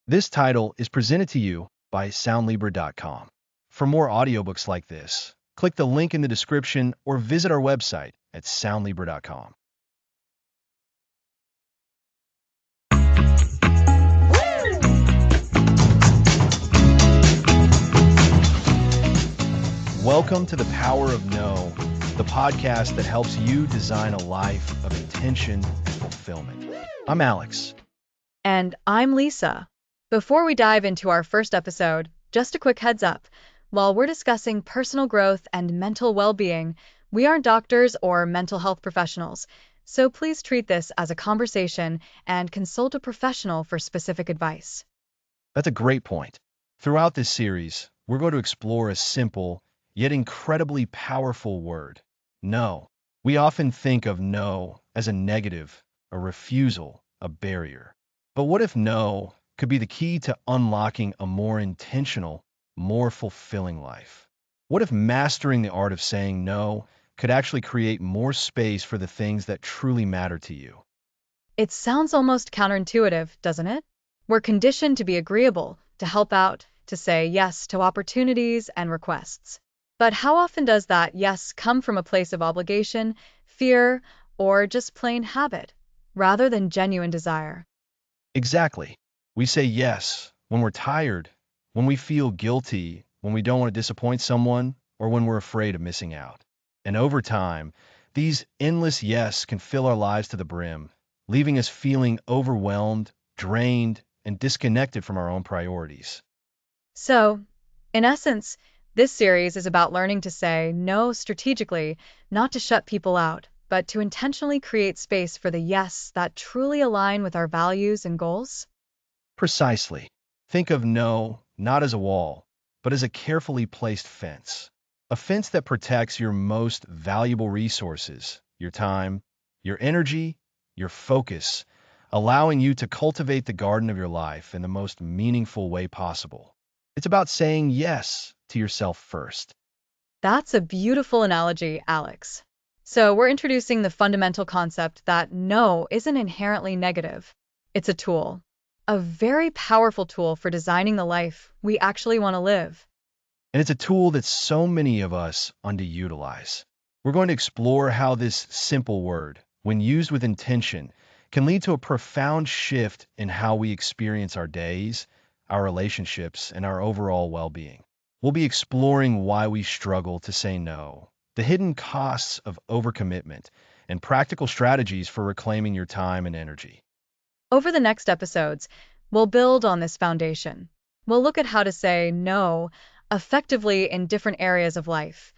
This title is presented to you by Soundlibra.com. For more audiobooks like this, click the link in the description or visit our website at Soundlibra.com. Welcome to The Power of No, the podcast that helps you design a life of intention and fulfillment. I'm Alex. And I'm Lisa. Before we dive into our first episode, just a quick heads up. While we're discussing personal growth and mental well-being, we aren't doctors or mental health professionals, so please treat this as a conversation and consult a professional for specific advice. That's a great point. Throughout this series, we're going to explore a simple, yet incredibly powerful word, no. We often think of no as a negative, a refusal, a barrier. But what if no could be the key to unlocking a more intentional, more fulfilling life? What if mastering the art of saying no could actually create more space for the things that truly matter to you? It sounds almost counterintuitive, doesn't it? We're conditioned to be agreeable, to help out, to say yes to opportunities and requests. But how often does that yes come from a place of obligation, fear, or just plain habit, rather than genuine desire? Exactly. We say yes when we're tired, when we feel guilty, when we don't want to disappoint someone, or when we're afraid of missing out. And over time, these endless yes can fill our lives to the brim, leaving us feeling overwhelmed, drained, and disconnected from our own priorities. So, in essence, this series is about learning to say no strategically, not to shut people out, but to intentionally create space for the yes that truly align with our values and goals. Precisely. Think of no not as a wall, but as a carefully placed fence. A fence that protects your most valuable resources, your time, your energy, your focus, allowing you to cultivate the garden of your life in the most meaningful way possible. It's about saying yes to yourself first. That's a beautiful analogy, Alex. So, we're introducing the fundamental concept that no isn't inherently negative. It's a tool, a very powerful tool for designing the life we actually want to live. And it's a tool that so many of us underutilize. We're going to explore how this simple word, when used with intention, can lead to a profound shift in how we experience our days, our relationships, and our overall well-being. We'll be exploring why we struggle to say no, the hidden costs of overcommitment, and practical strategies for reclaiming your time and energy. Over the next episodes, we'll build on this foundation. We'll look at how to say no effectively in different areas of life,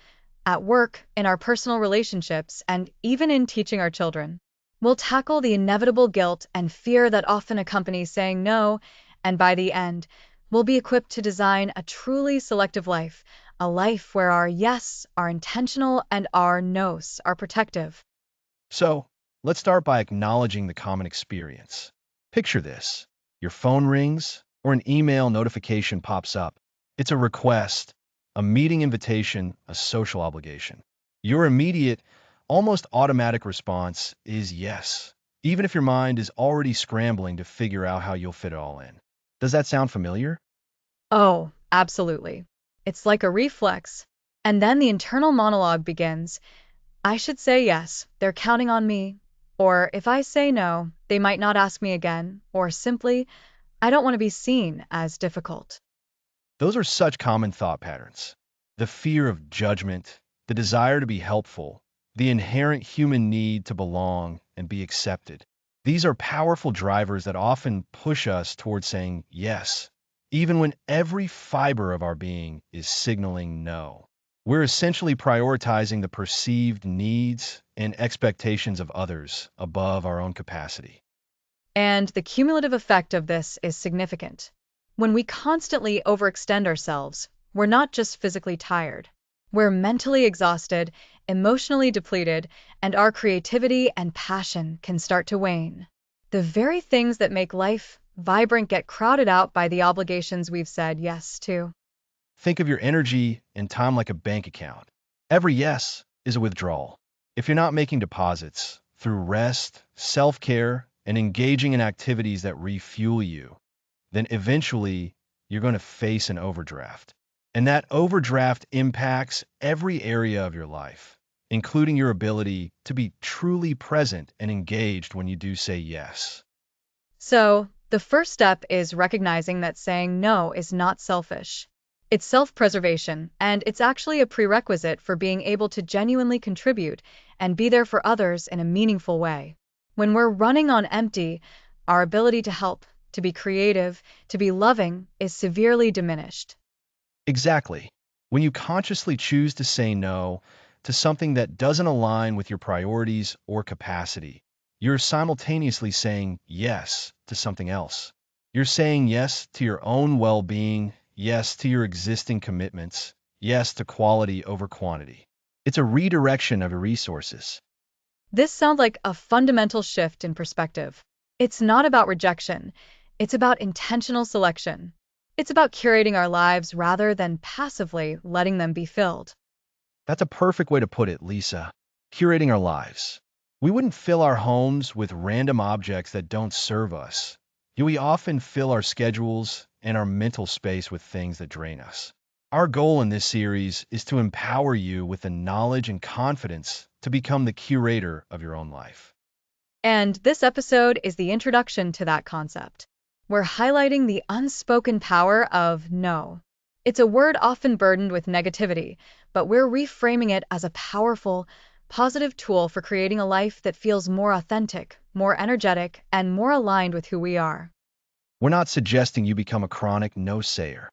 at work, in our personal relationships, and even in teaching our children. We'll tackle the inevitable guilt and fear that often accompany saying no, and by the end, we'll be equipped to design a truly selective life, a life where our yes are intentional and our nos are protective. So, let's start by acknowledging the common experience. Picture this. Your phone rings, or an email notification pops up. It's a request, a meeting invitation, a social obligation. Your immediate, almost automatic response is yes, even if your mind is already scrambling to figure out how you'll fit it all in. Does that sound familiar? Oh, absolutely. It's like a reflex. And then the internal monologue begins. I should say yes, they're counting on me. Or if I say no, they might not ask me again. Or simply, I don't want to be seen as difficult. Those are such common thought patterns. The fear of judgment, the desire to be helpful, the inherent human need to belong and be accepted. These are powerful drivers that often push us towards saying yes, even when every fiber of our being is signaling no. We're essentially prioritizing the perceived needs and expectations of others above our own capacity. And the cumulative effect of this is significant. When we constantly overextend ourselves, we're not just physically tired. We're mentally exhausted, emotionally depleted, and our creativity and passion can start to wane. The very things that make life vibrant get crowded out by the obligations we've said yes to. Think of your energy and time like a bank account. Every yes is a withdrawal. If you're not making deposits through rest, self-care, and engaging in activities that refuel you, then eventually you're going to face an overdraft. And that overdraft impacts every area of your life, including your ability to be truly present and engaged when you do say yes. So, the first step is recognizing that saying no is not selfish. It's self-preservation, and it's actually a prerequisite for being able to genuinely contribute and be there for others in a meaningful way. When we're running on empty, our ability to help, to be creative, to be loving is severely diminished. Exactly. When you consciously choose to say no to something that doesn't align with your priorities or capacity, you're simultaneously saying yes to something else. You're saying yes to your own well-being, yes to your existing commitments, yes to quality over quantity. It's a redirection of your resources. This sounds like a fundamental shift in perspective. It's not about rejection, it's about intentional selection. It's about curating our lives rather than passively letting them be filled. That's a perfect way to put it, Lisa. Curating our lives. We wouldn't fill our homes with random objects that don't serve us. Yet we often fill our schedules and our mental space with things that drain us. Our goal in this series is to empower you with the knowledge and confidence to become the curator of your own life. And this episode is the introduction to that concept. We're highlighting the unspoken power of no. It's a word often burdened with negativity, but we're reframing it as a powerful, positive tool for creating a life that feels more authentic, more energetic, and more aligned with who we are. We're not suggesting you become a chronic no-sayer.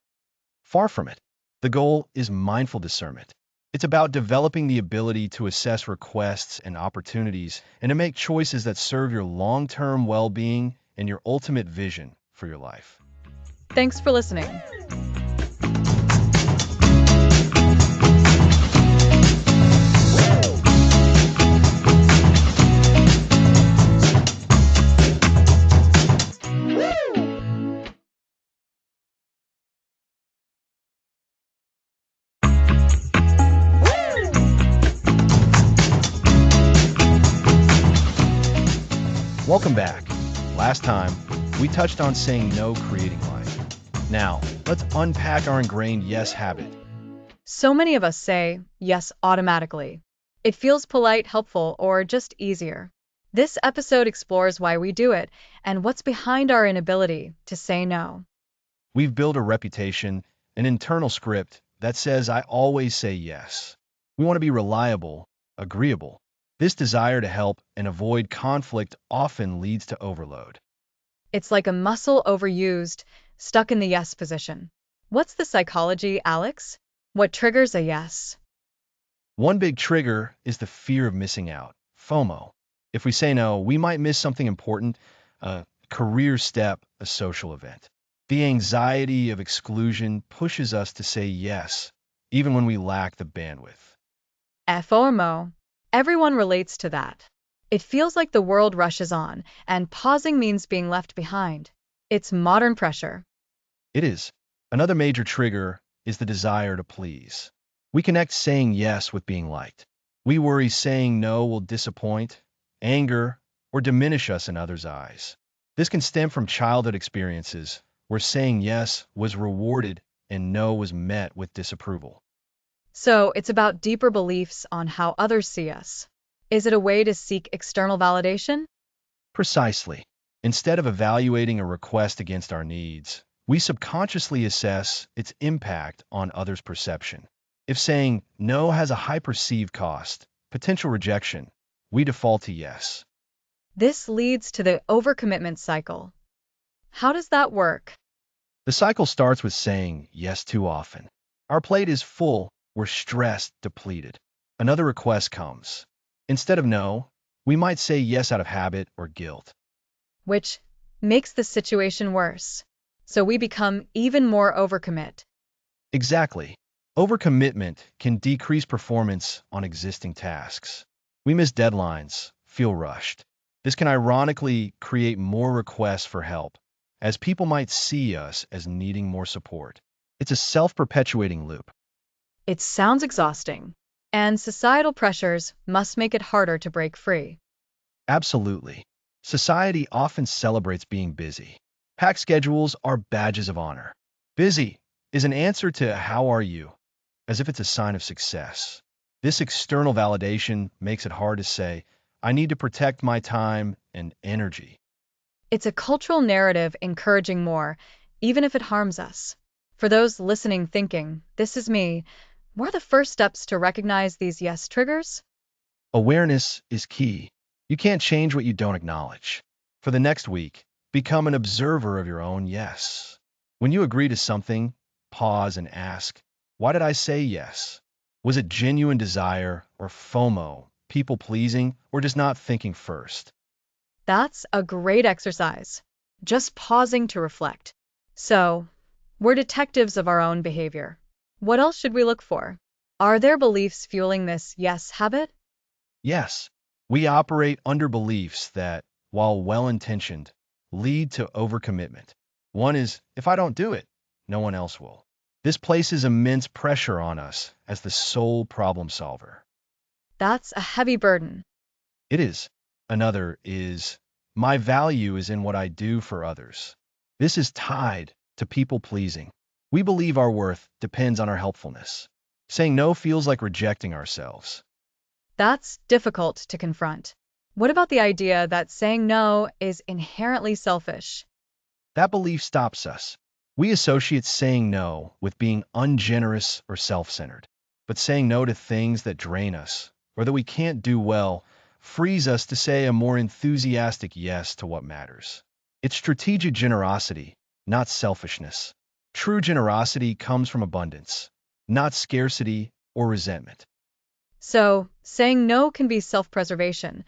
Far from it. The goal is mindful discernment. It's about developing the ability to assess requests and opportunities and to make choices that serve your long-term well-being and your ultimate vision for your life. Thanks for listening. Welcome back. Last time, we touched on saying no creating life. Now, let's unpack our ingrained yes habit. So many of us say yes automatically. It feels polite, helpful, or just easier. This episode explores why we do it and what's behind our inability to say no. We've built a reputation, an internal script that says I always say yes. We want to be reliable, agreeable. This desire to help and avoid conflict often leads to overload. It's like a muscle overused, stuck in the yes position. What's the psychology, Alex? What triggers a yes? One big trigger is the fear of missing out, FOMO. If we say no, we might miss something important, a career step, a social event. The anxiety of exclusion pushes us to say yes, even when we lack the bandwidth. FOMO. Everyone relates to that. It feels like the world rushes on, and pausing means being left behind. It's modern pressure. It is. Another major trigger is the desire to please. We connect saying yes with being liked. We worry saying no will disappoint, anger, or diminish us in others' eyes. This can stem from childhood experiences where saying yes was rewarded and no was met with disapproval. So it's about deeper beliefs on how others see us. Is it a way to seek external validation? Precisely. Instead of evaluating a request against our needs, we subconsciously assess its impact on others' perception. If saying no has a high perceived cost, potential rejection, we default to yes. This leads to the overcommitment cycle. How does that work? The cycle starts with saying yes too often. Our plate is full, we're stressed, depleted. Another request comes. Instead of no, we might say yes out of habit or guilt. Which makes the situation worse. So we become even more overcommit. Exactly. Overcommitment can decrease performance on existing tasks. We miss deadlines, feel rushed. This can ironically create more requests for help, as people might see us as needing more support. It's a self-perpetuating loop. It sounds exhausting. And societal pressures must make it harder to break free. Absolutely. Society often celebrates being busy. Packed schedules are badges of honor. Busy is an answer to how are you, as if it's a sign of success. This external validation makes it hard to say, I need to protect my time and energy. It's a cultural narrative encouraging more, even if it harms us. For those listening thinking, this is me, what are the first steps to recognize these yes triggers? Awareness is key. You can't change what you don't acknowledge. For the next week, become an observer of your own yes. When you agree to something, pause and ask, why did I say yes? Was it genuine desire or FOMO, people pleasing, or just not thinking first? That's a great exercise. Just pausing to reflect. So, we're detectives of our own behavior. What else should we look for? Are there beliefs fueling this yes habit? Yes, we operate under beliefs that, while well-intentioned, lead to overcommitment. One is, if I don't do it, no one else will. This places immense pressure on us as the sole problem solver. That's a heavy burden. It is. Another is, my value is in what I do for others. This is tied to people-pleasing. We believe our worth depends on our helpfulness. Saying no feels like rejecting ourselves. That's difficult to confront. What about the idea that saying no is inherently selfish? That belief stops us. We associate saying no with being ungenerous or self-centered. But saying no to things that drain us, or that we can't do well, frees us to say a more enthusiastic yes to what matters. It's strategic generosity, not selfishness. True generosity comes from abundance, not scarcity or resentment. So, saying no can be self-preservation,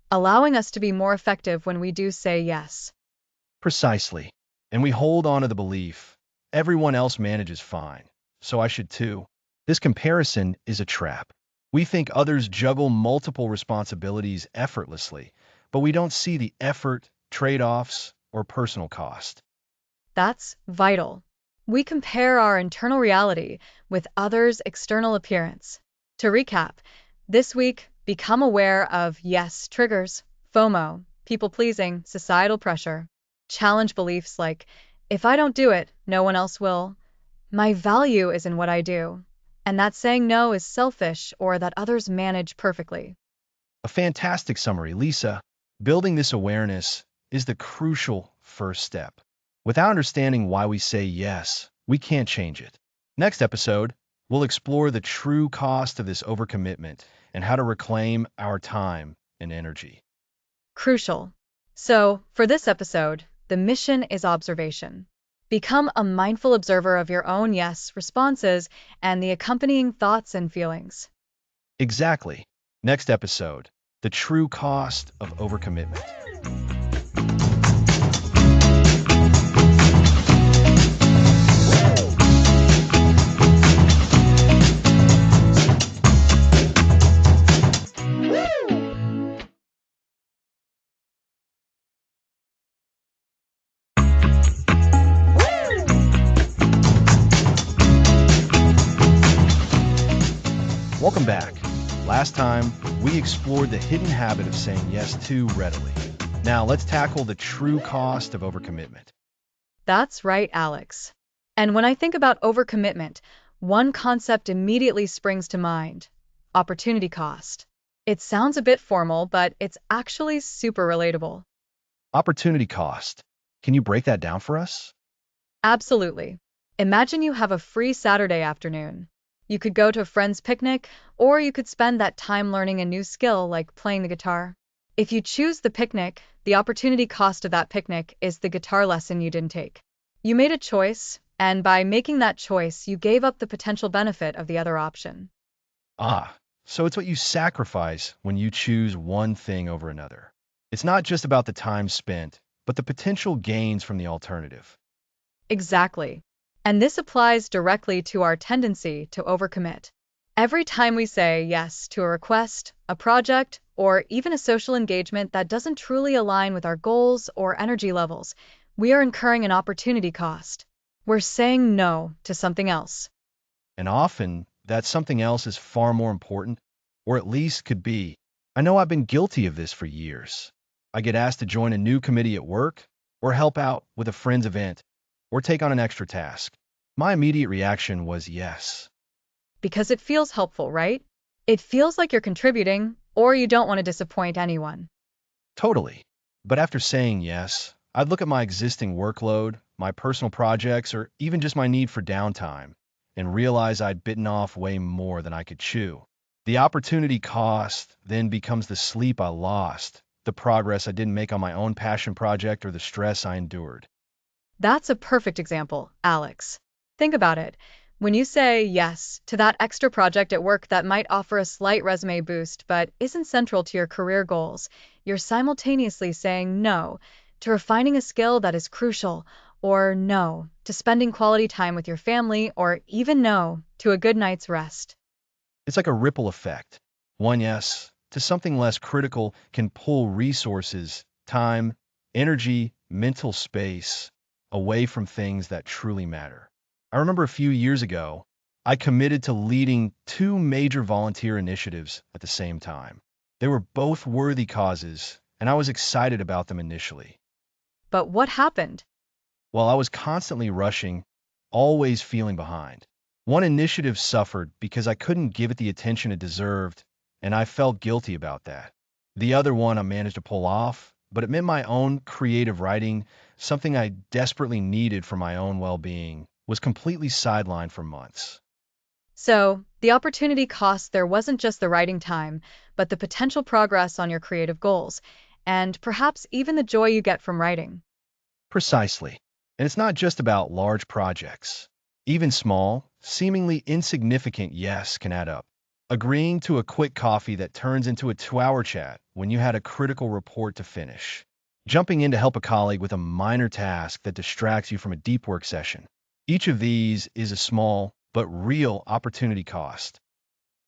allowing us to be more effective when we do say yes. Precisely. And we hold on to the belief, everyone else manages fine, so I should too. This comparison is a trap. We think others juggle multiple responsibilities effortlessly, but we don't see the effort, trade-offs, or personal cost. That's vital. We compare our internal reality with others' external appearance. To recap, this week, become aware of yes triggers, FOMO, people pleasing, societal pressure. Challenge beliefs like, if I don't do it, no one else will. My value is in what I do. And that saying no is selfish or that others manage perfectly. A fantastic summary, Lisa. Building this awareness is the crucial first step. Without understanding why we say yes, we can't change it. Next episode, we'll explore the true cost of this overcommitment and how to reclaim our time and energy. Crucial. So, for this episode, the mission is observation. Become a mindful observer of your own yes responses and the accompanying thoughts and feelings. Exactly. Next episode, the true cost of overcommitment. Welcome back. Last time, we explored the hidden habit of saying yes too readily. Now, let's tackle the true cost of overcommitment. That's right, Alex. And when I think about overcommitment, one concept immediately springs to mind: opportunity cost. It sounds a bit formal, but it's actually super relatable. Opportunity cost. Can you break that down for us? Absolutely. Imagine you have a free Saturday afternoon. You could go to a friend's picnic, or you could spend that time learning a new skill like playing the guitar. If you choose the picnic, the opportunity cost of that picnic is the guitar lesson you didn't take. You made a choice, and by making that choice, you gave up the potential benefit of the other option. Ah, so it's what you sacrifice when you choose one thing over another. It's not just about the time spent, but the potential gains from the alternative. Exactly. And this applies directly to our tendency to overcommit. Every time we say yes to a request, a project, or even a social engagement that doesn't truly align with our goals or energy levels, we are incurring an opportunity cost. We're saying no to something else. And often, that something else is far more important, or at least could be. I know I've been guilty of this for years. I get asked to join a new committee at work, or help out with a friend's event, or take on an extra task? My immediate reaction was yes. Because it feels helpful, right? It feels like you're contributing, or you don't want to disappoint anyone. Totally. But after saying yes, I'd look at my existing workload, my personal projects, or even just my need for downtime, and realize I'd bitten off way more than I could chew. The opportunity cost then becomes the sleep I lost, the progress I didn't make on my own passion project, or the stress I endured. That's a perfect example, Alex. Think about it. When you say yes to that extra project at work that might offer a slight resume boost but isn't central to your career goals, you're simultaneously saying no to refining a skill that is crucial, or no to spending quality time with your family, or even no to a good night's rest. It's like a ripple effect. One yes to something less critical can pull resources, time, energy, mental space away from things that truly matter. I remember a few years ago, I committed to leading two major volunteer initiatives at the same time. They were both worthy causes, and I was excited about them initially. But what happened? While I was constantly rushing, always feeling behind. One initiative suffered because I couldn't give it the attention it deserved, and I felt guilty about that. The other one I managed to pull off, but it meant my own creative writing, something I desperately needed for my own well-being, was completely sidelined for months. So, the opportunity cost there wasn't just the writing time, but the potential progress on your creative goals, and perhaps even the joy you get from writing. Precisely. And it's not just about large projects. Even small, seemingly insignificant yes can add up. Agreeing to a quick coffee that turns into a 2-hour chat when you had a critical report to finish. Jumping in to help a colleague with a minor task that distracts you from a deep work session. Each of these is a small but real opportunity cost.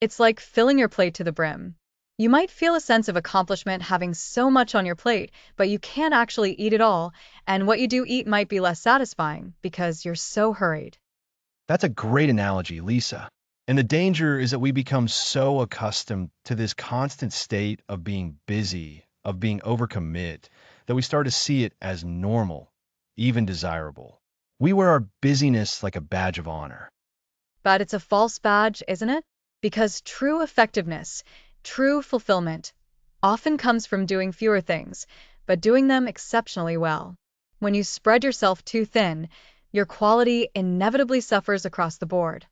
It's like filling your plate to the brim. You might feel a sense of accomplishment having so much on your plate, but you can't actually eat it all, and what you do eat might be less satisfying because you're so hurried. That's a great analogy, Lisa. And the danger is that we become so accustomed to this constant state of being busy, of being overcommit, that we start to see it as normal, even desirable. We wear our busyness like a badge of honor. But it's a false badge, isn't it? Because true effectiveness, true fulfillment, often comes from doing fewer things, but doing them exceptionally well. When you spread yourself too thin, your quality inevitably suffers across the board.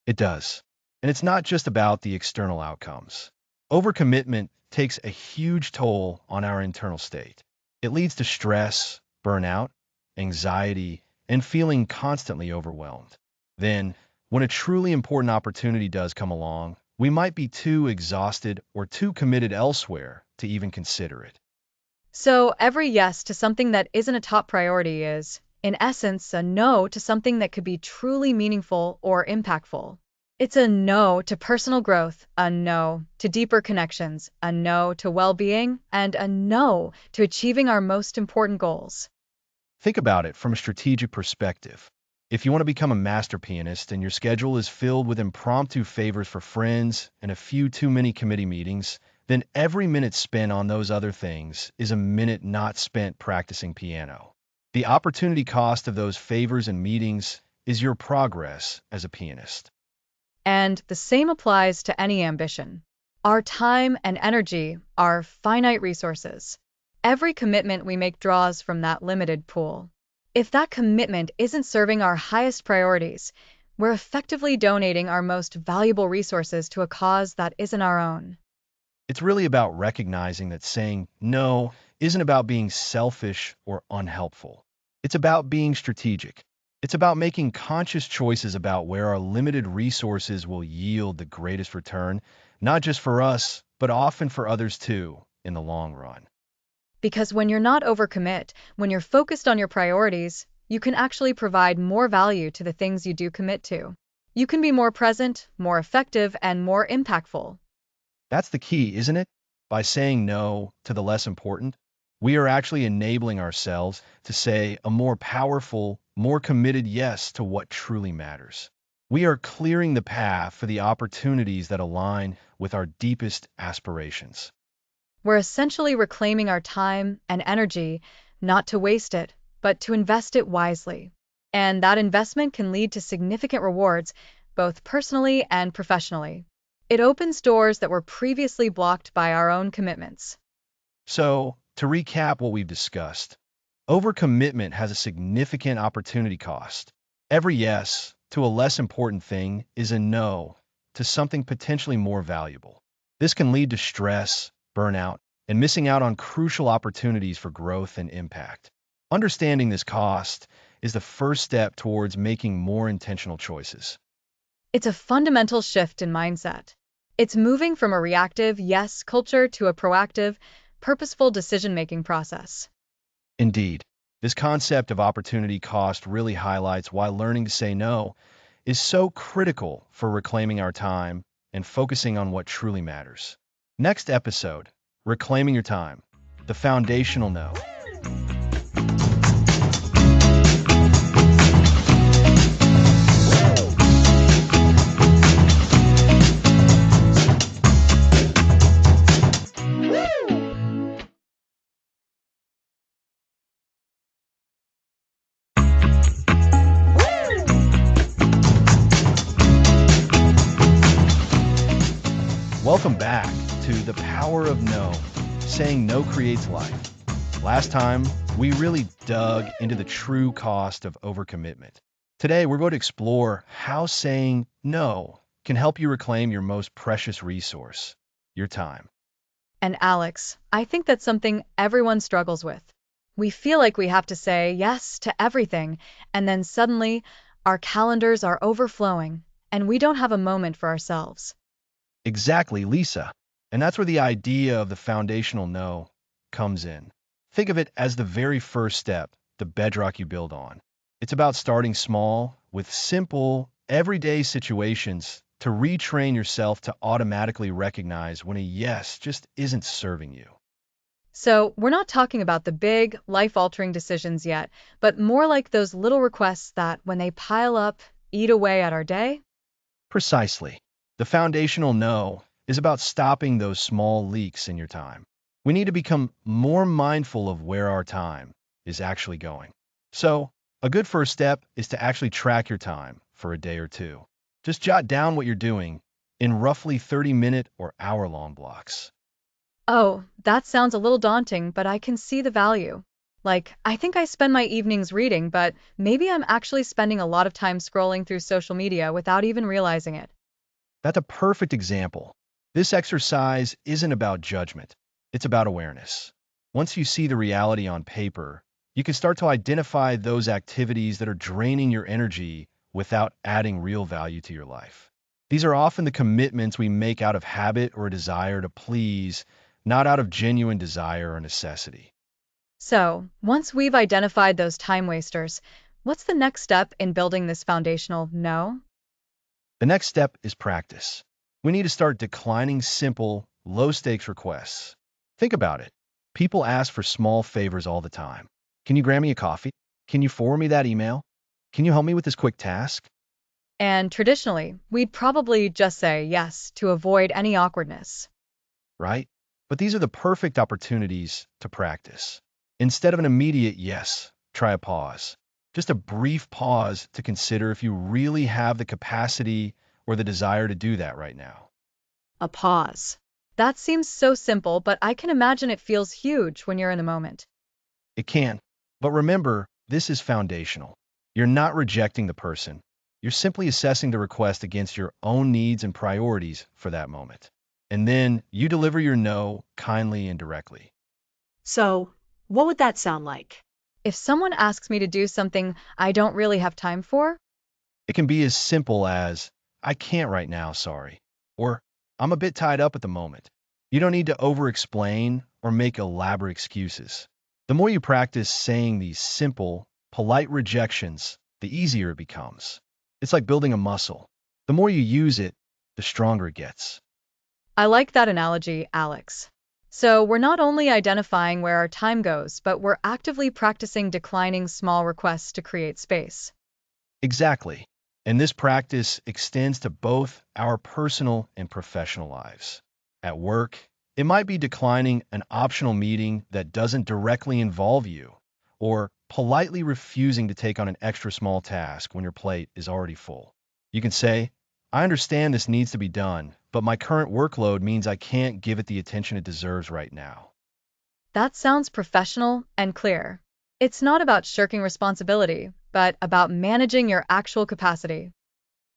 It does. And it's not just about the external outcomes. Overcommitment takes a huge toll on our internal state. It leads to stress, burnout, anxiety, and feeling constantly overwhelmed. Then, when a truly important opportunity does come along, we might be too exhausted or too committed elsewhere to even consider it. So every yes to something that isn't a top priority is, in essence, a no to something that could be truly meaningful or impactful. It's a no to personal growth, a no to deeper connections, a no to well-being, and a no to achieving our most important goals. Think about it from a strategic perspective. If you want to become a master pianist and your schedule is filled with impromptu favors for friends and a few too many committee meetings, then every minute spent on those other things is a minute not spent practicing piano. The opportunity cost of those favors and meetings is your progress as a pianist. And the same applies to any ambition. Our time and energy are finite resources. Every commitment we make draws from that limited pool. If that commitment isn't serving our highest priorities, we're effectively donating our most valuable resources to a cause that isn't our own. It's really about recognizing that saying no isn't about being selfish or unhelpful. It's about being strategic. It's about making conscious choices about where our limited resources will yield the greatest return, not just for us, but often for others too, in the long run. Because when you're not overcommit, when you're focused on your priorities, you can actually provide more value to the things you do commit to. You can be more present, more effective, and more impactful. That's the key, isn't it? By saying no to the less important, we are actually enabling ourselves to say a more powerful, more committed yes to what truly matters. We are clearing the path for the opportunities that align with our deepest aspirations. We're essentially reclaiming our time and energy, not to waste it, but to invest it wisely. And that investment can lead to significant rewards, both personally and professionally. It opens doors that were previously blocked by our own commitments. So, to recap what we've discussed, overcommitment has a significant opportunity cost. Every yes to a less important thing is a no to something potentially more valuable. This can lead to stress, burnout, and missing out on crucial opportunities for growth and impact. Understanding this cost is the first step towards making more intentional choices. It's a fundamental shift in mindset. It's moving from a reactive yes culture to a proactive, purposeful decision making process. Indeed, this concept of opportunity cost really highlights why learning to say no is so critical for reclaiming our time and focusing on what truly matters. Next episode, Reclaiming Your Time, the foundational no. Welcome back to The Power of No, Saying No Creates Life. Last time, we really dug into the true cost of overcommitment. Today, we're going to explore how saying no can help you reclaim your most precious resource, your time. And Alex, I think that's something everyone struggles with. We feel like we have to say yes to everything, and then suddenly our calendars are overflowing, and we don't have a moment for ourselves. Exactly, Lisa. And that's where the idea of the foundational no comes in. Think of it as the very first step, the bedrock you build on. It's about starting small with simple, everyday situations to retrain yourself to automatically recognize when a yes just isn't serving you. So, we're not talking about the big, life altering decisions yet, but more like those little requests that, when they pile up, eat away at our day. Precisely. The foundational no is about stopping those small leaks in your time. We need to become more mindful of where our time is actually going. So, a good first step is to actually track your time for a day or two. Just jot down what you're doing in roughly 30-minute or hour-long blocks. Oh, that sounds a little daunting, but I can see the value. Like, I think I spend my evenings reading, but maybe I'm actually spending a lot of time scrolling through social media without even realizing it. That's a perfect example. This exercise isn't about judgment, it's about awareness. Once you see the reality on paper, you can start to identify those activities that are draining your energy without adding real value to your life. These are often the commitments we make out of habit or a desire to please, not out of genuine desire or necessity. So, once we've identified those time wasters, what's the next step in building this foundational no? The next step is practice. We need to start declining simple, low-stakes requests. Think about it. People ask for small favors all the time. Can you grab me a coffee? Can you forward me that email? Can you help me with this quick task? And traditionally, we'd probably just say yes to avoid any awkwardness. Right? But these are the perfect opportunities to practice. Instead of an immediate yes, try a pause. Just a brief pause to consider if you really have the capacity or the desire to do that right now. A pause. That seems so simple, but I can imagine it feels huge when you're in the moment. It can. But remember, this is foundational. You're not rejecting the person. You're simply assessing the request against your own needs and priorities for that moment. And then you deliver your no kindly and directly. So, what would that sound like? If someone asks me to do something I don't really have time for, It can be as simple as, I can't right now, sorry. Or, I'm a bit tied up at the moment. You don't need to over-explain or make elaborate excuses. The more you practice saying these simple, polite rejections, the easier it becomes. It's like building a muscle. The more you use it, the stronger it gets. I like that analogy, Alex. So we're not only identifying where our time goes, but we're actively practicing declining small requests to create space. Exactly. And this practice extends to both our personal and professional lives. At work, it might be declining an optional meeting that doesn't directly involve you, or politely refusing to take on an extra small task when your plate is already full. You can say, I understand this needs to be done, but my current workload means I can't give it the attention it deserves right now. That sounds professional and clear. It's not about shirking responsibility, but about managing your actual capacity.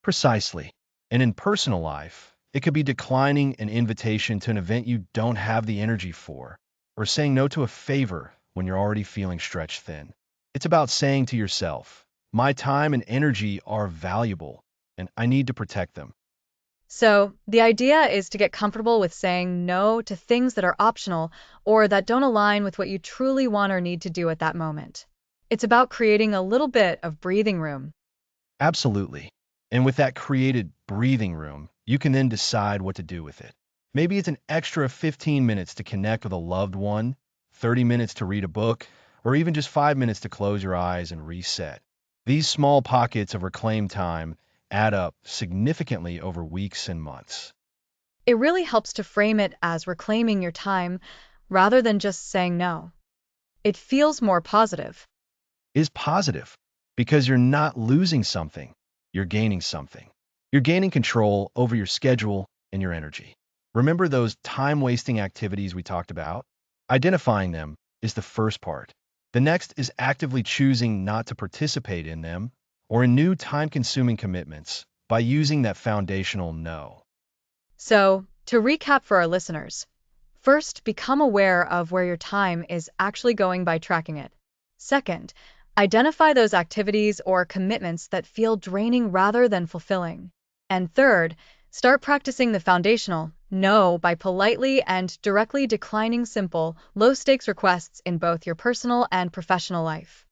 Precisely. And in personal life, it could be declining an invitation to an event you don't have the energy for, or saying no to a favor when you're already feeling stretched thin. It's about saying to yourself, my time and energy are valuable, and I need to protect them. So, the idea is to get comfortable with saying no to things that are optional or that don't align with what you truly want or need to do at that moment. It's about creating a little bit of breathing room. Absolutely. And with that created breathing room, you can then decide what to do with it. Maybe it's an extra 15 minutes to connect with a loved one, 30 minutes to read a book, or even just 5 minutes to close your eyes and reset. These small pockets of reclaimed time add up significantly over weeks and months. It really helps to frame it as reclaiming your time rather than just saying no. It feels more positive. Is positive because you're not losing something, you're gaining something. You're gaining control over your schedule and your energy. Remember those time-wasting activities we talked about? Identifying them is the first part. The next is actively choosing not to participate in them or in new time-consuming commitments by using that foundational no. So, to recap for our listeners, first, become aware of where your time is actually going by tracking it. Second, identify those activities or commitments that feel draining rather than fulfilling. And third, start practicing the foundational no by politely and directly declining simple, low stakes requests in both your personal and professional life.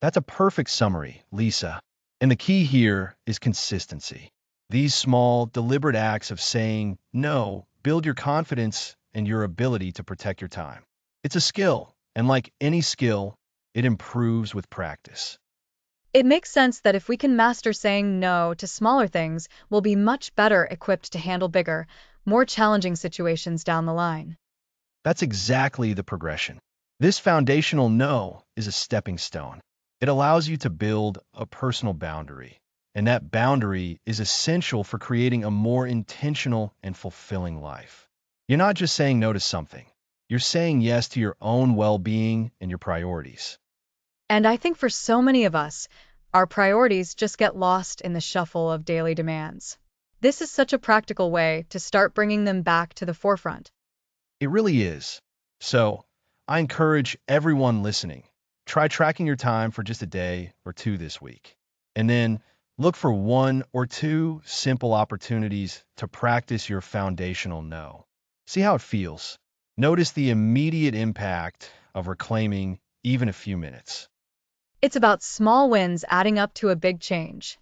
That's a perfect summary, Lisa. And the key here is consistency. These small, deliberate acts of saying no build your confidence and your ability to protect your time. It's a skill, and like any skill, it improves with practice. It makes sense that if we can master saying no to smaller things, we'll be much better equipped to handle bigger, more challenging situations down the line. That's exactly the progression. This foundational no is a stepping stone. It allows you to build a personal boundary, and that boundary is essential for creating a more intentional and fulfilling life. You're not just saying no to something. You're saying yes to your own well-being and your priorities. And I think for so many of us, our priorities just get lost in the shuffle of daily demands. This is such a practical way to start bringing them back to the forefront. It really is. So, I encourage everyone listening, try tracking your time for just a day or two this week. And then look for one or two simple opportunities to practice your foundational no. See how it feels. Notice the immediate impact of reclaiming even a few minutes. It's about small wins adding up to a big change.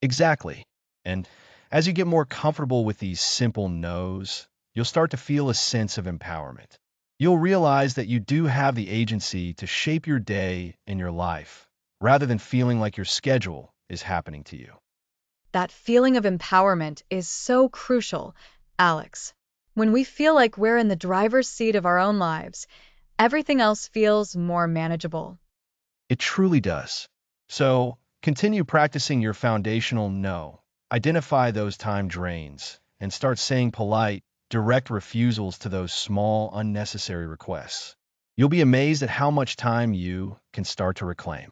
Exactly. And as you get more comfortable with these simple no's, you'll start to feel a sense of empowerment. You'll realize that you do have the agency to shape your day and your life, rather than feeling like your schedule is happening to you. That feeling of empowerment is so crucial, Alex. When we feel like we're in the driver's seat of our own lives, everything else feels more manageable. It truly does. So, continue practicing your foundational no. Identify those time drains and start saying polite, direct refusals to those small, unnecessary requests. You'll be amazed at how much time you can start to reclaim.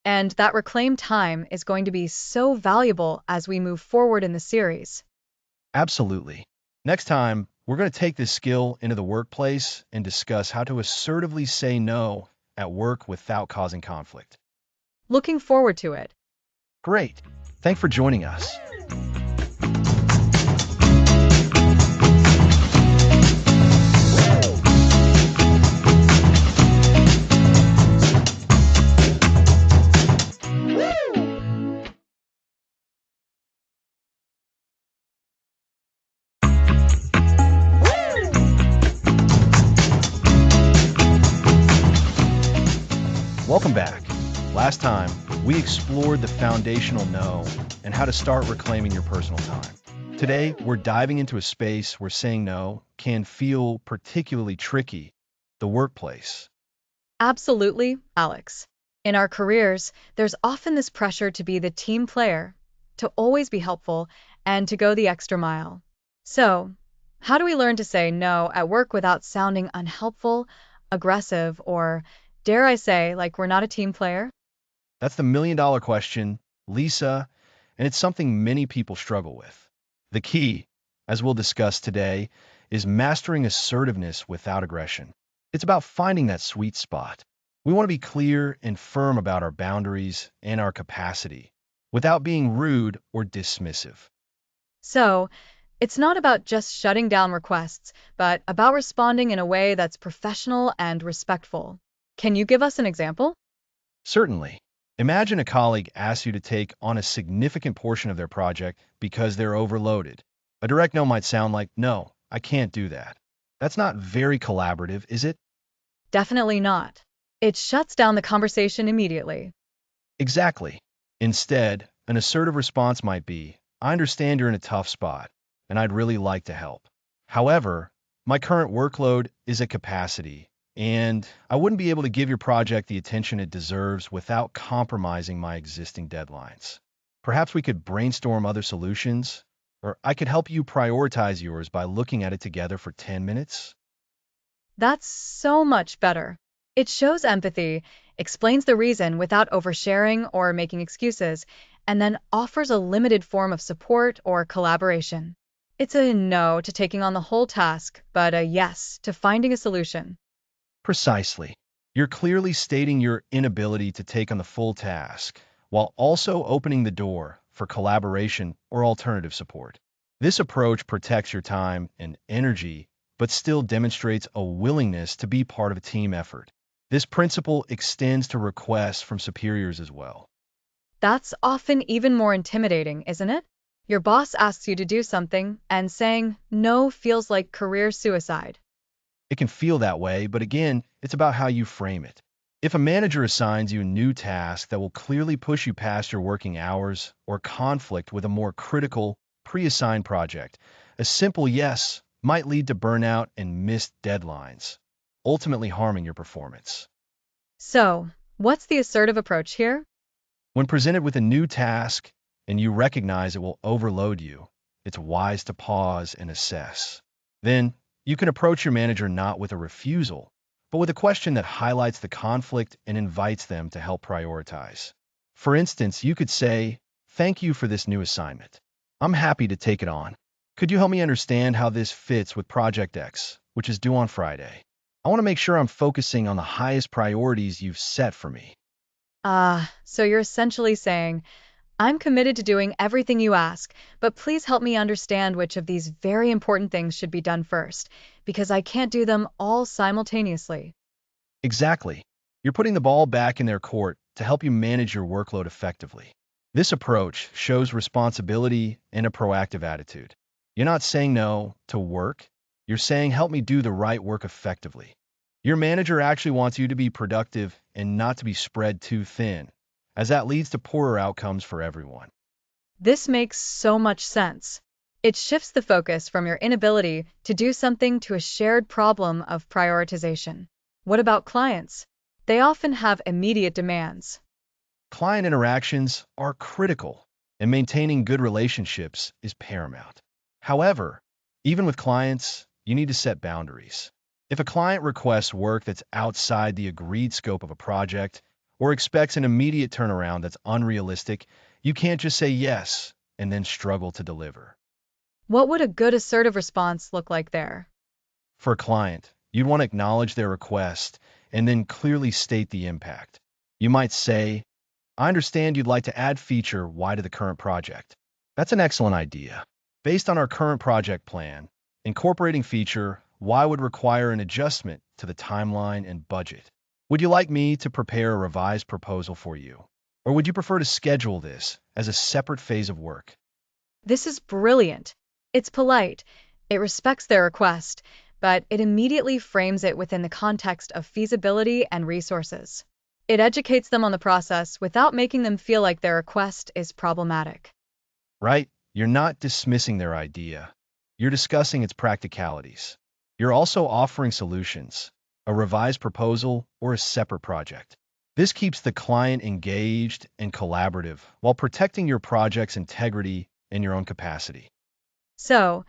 And that reclaimed time is going to be so valuable as we move forward in the series. Absolutely. Next time, we're going to take this skill into the workplace and discuss how to assertively say no at work without causing conflict. Looking forward to it. Great. Thanks for joining us. Welcome back. Last time, we explored the foundational no and how to start reclaiming your personal time. Today, we're diving into a space where saying no can feel particularly tricky, the workplace. Absolutely, Alex. In our careers, there's often this pressure to be the team player, to always be helpful, and to go the extra mile. So, how do we learn to say no at work without sounding unhelpful, aggressive, or, dare I say, like we're not a team player? That's the million-dollar question, Lisa, and it's something many people struggle with. The key, as we'll discuss today, is mastering assertiveness without aggression. It's about finding that sweet spot. We want to be clear and firm about our boundaries and our capacity, without being rude or dismissive. So, it's not about just shutting down requests, but about responding in a way that's professional and respectful. Can you give us an example? Certainly. Imagine a colleague asks you to take on a significant portion of their project because they're overloaded. A direct no might sound like, no, I can't do that. That's not very collaborative, is it? Definitely not. It shuts down the conversation immediately. Exactly. Instead, an assertive response might be, I understand you're in a tough spot, and I'd really like to help. However, my current workload is at capacity, and I wouldn't be able to give your project the attention it deserves without compromising my existing deadlines. Perhaps we could brainstorm other solutions, or I could help you prioritize yours by looking at it together for 10 minutes. That's so much better. It shows empathy, explains the reason without oversharing or making excuses, and then offers a limited form of support or collaboration. It's a no to taking on the whole task, but a yes to finding a solution. Precisely. You're clearly stating your inability to take on the full task, while also opening the door for collaboration or alternative support. This approach protects your time and energy, but still demonstrates a willingness to be part of a team effort. This principle extends to requests from superiors as well. That's often even more intimidating, isn't it? Your boss asks you to do something, and saying no feels like career suicide. It can feel that way, but again, it's about how you frame it. If a manager assigns you a new task that will clearly push you past your working hours or conflict with a more critical, pre-assigned project, a simple yes might lead to burnout and missed deadlines, ultimately harming your performance. So, what's the assertive approach here? When presented with a new task and you recognize it will overload you, it's wise to pause and assess. Then, you can approach your manager not with a refusal, but with a question that highlights the conflict and invites them to help prioritize. For instance, you could say, thank you for this new assignment. I'm happy to take it on. Could you help me understand how this fits with Project X, which is due on Friday? I want to make sure I'm focusing on the highest priorities you've set for me. So you're essentially saying, I'm committed to doing everything you ask, but please help me understand which of these very important things should be done first, because I can't do them all simultaneously. Exactly. You're putting the ball back in their court to help you manage your workload effectively. This approach shows responsibility and a proactive attitude. You're not saying no to work. You're saying, help me do the right work effectively. Your manager actually wants you to be productive and not to be spread too thin, as that leads to poorer outcomes for everyone. This makes so much sense. It shifts the focus from your inability to do something to a shared problem of prioritization. What about clients? They often have immediate demands. Client interactions are critical, and maintaining good relationships is paramount. However, even with clients, you need to set boundaries. If a client requests work that's outside the agreed scope of a project or expects an immediate turnaround that's unrealistic, you can't just say yes and then struggle to deliver. What would a good assertive response look like there? For a client, you'd want to acknowledge their request and then clearly state the impact. You might say, I understand you'd like to add feature Y to the current project. That's an excellent idea. Based on our current project plan, incorporating feature Y would require an adjustment to the timeline and budget. Would you like me to prepare a revised proposal for you? Or would you prefer to schedule this as a separate phase of work? This is brilliant. It's polite, it respects their request, but it immediately frames it within the context of feasibility and resources. It educates them on the process without making them feel like their request is problematic. Right? You're not dismissing their idea. You're discussing its practicalities. You're also offering solutions, a revised proposal, or a separate project. This keeps the client engaged and collaborative while protecting your project's integrity and your own capacity. So,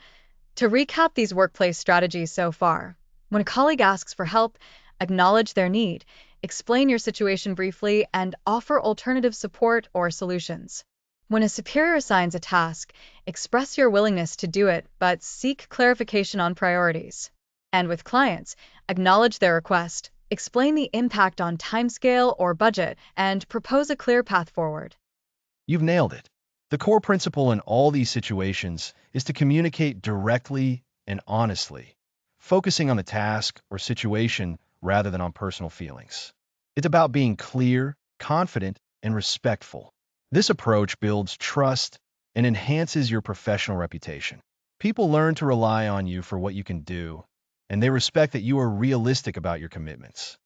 to recap these workplace strategies so far, when a colleague asks for help, acknowledge their need, explain your situation briefly, and offer alternative support or solutions. When a superior assigns a task, express your willingness to do it, but seek clarification on priorities. And with clients, acknowledge their request, explain the impact on timescale or budget, and propose a clear path forward. You've nailed it. The core principle in all these situations is to communicate directly and honestly, focusing on the task or situation rather than on personal feelings. It's about being clear, confident, and respectful. This approach builds trust and enhances your professional reputation. People learn to rely on you for what you can do, and they respect that you are realistic about your commitments.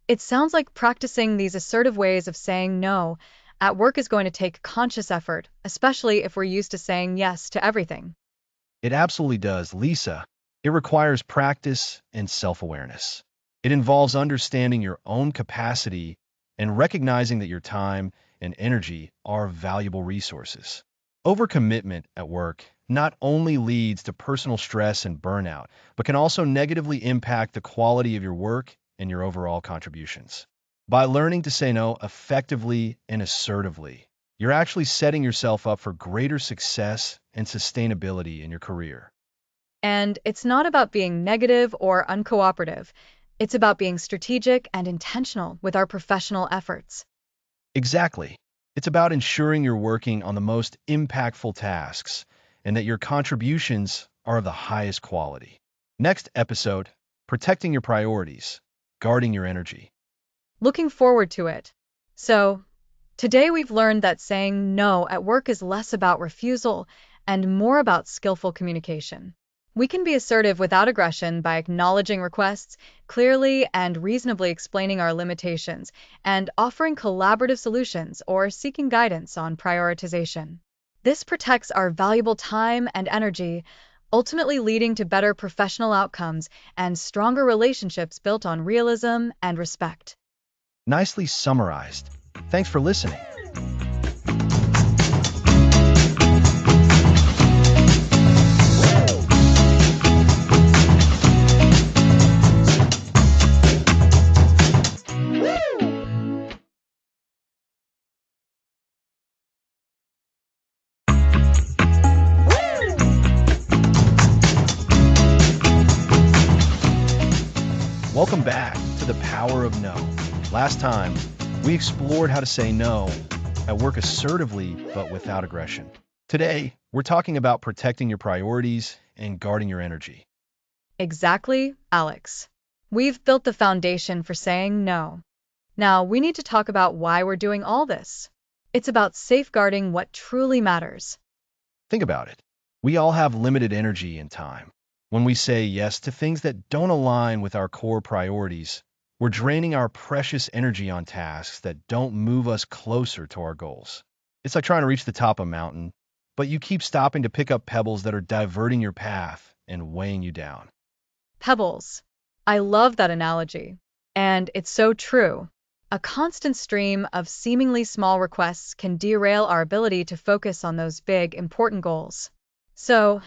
It sounds like practicing these assertive ways of saying no at work is going to take conscious effort, especially if we're used to saying yes to everything. It absolutely does, Lisa. It requires practice and self-awareness. It involves understanding your own capacity and recognizing that your time and energy are valuable resources. Overcommitment at work not only leads to personal stress and burnout, but can also negatively impact the quality of your work and your overall contributions. By learning to say no effectively and assertively, you're actually setting yourself up for greater success and sustainability in your career. And it's not about being negative or uncooperative. It's about being strategic and intentional with our professional efforts. Exactly. It's about ensuring you're working on the most impactful tasks and that your contributions are of the highest quality. Next episode, protecting your priorities, guarding your energy. Looking forward to it. So, today we've learned that saying no at work is less about refusal and more about skillful communication. We can be assertive without aggression by acknowledging requests, clearly and reasonably explaining our limitations, and offering collaborative solutions or seeking guidance on prioritization. This protects our valuable time and energy, ultimately leading to better professional outcomes and stronger relationships built on realism and respect. Nicely summarized. Thanks for listening. Welcome back to The Power of No. Last time, we explored how to say no at work assertively but without aggression. Today, we're talking about protecting your priorities and guarding your energy. Exactly, Alex. We've built the foundation for saying no. Now, we need to talk about why we're doing all this. It's about safeguarding what truly matters. Think about it. We all have limited energy and time. When we say yes to things that don't align with our core priorities, we're draining our precious energy on tasks that don't move us closer to our goals. It's like trying to reach the top of a mountain, but you keep stopping to pick up pebbles that are diverting your path and weighing you down. Pebbles. I love that analogy. And it's so true. A constant stream of seemingly small requests can derail our ability to focus on those big, important goals. So,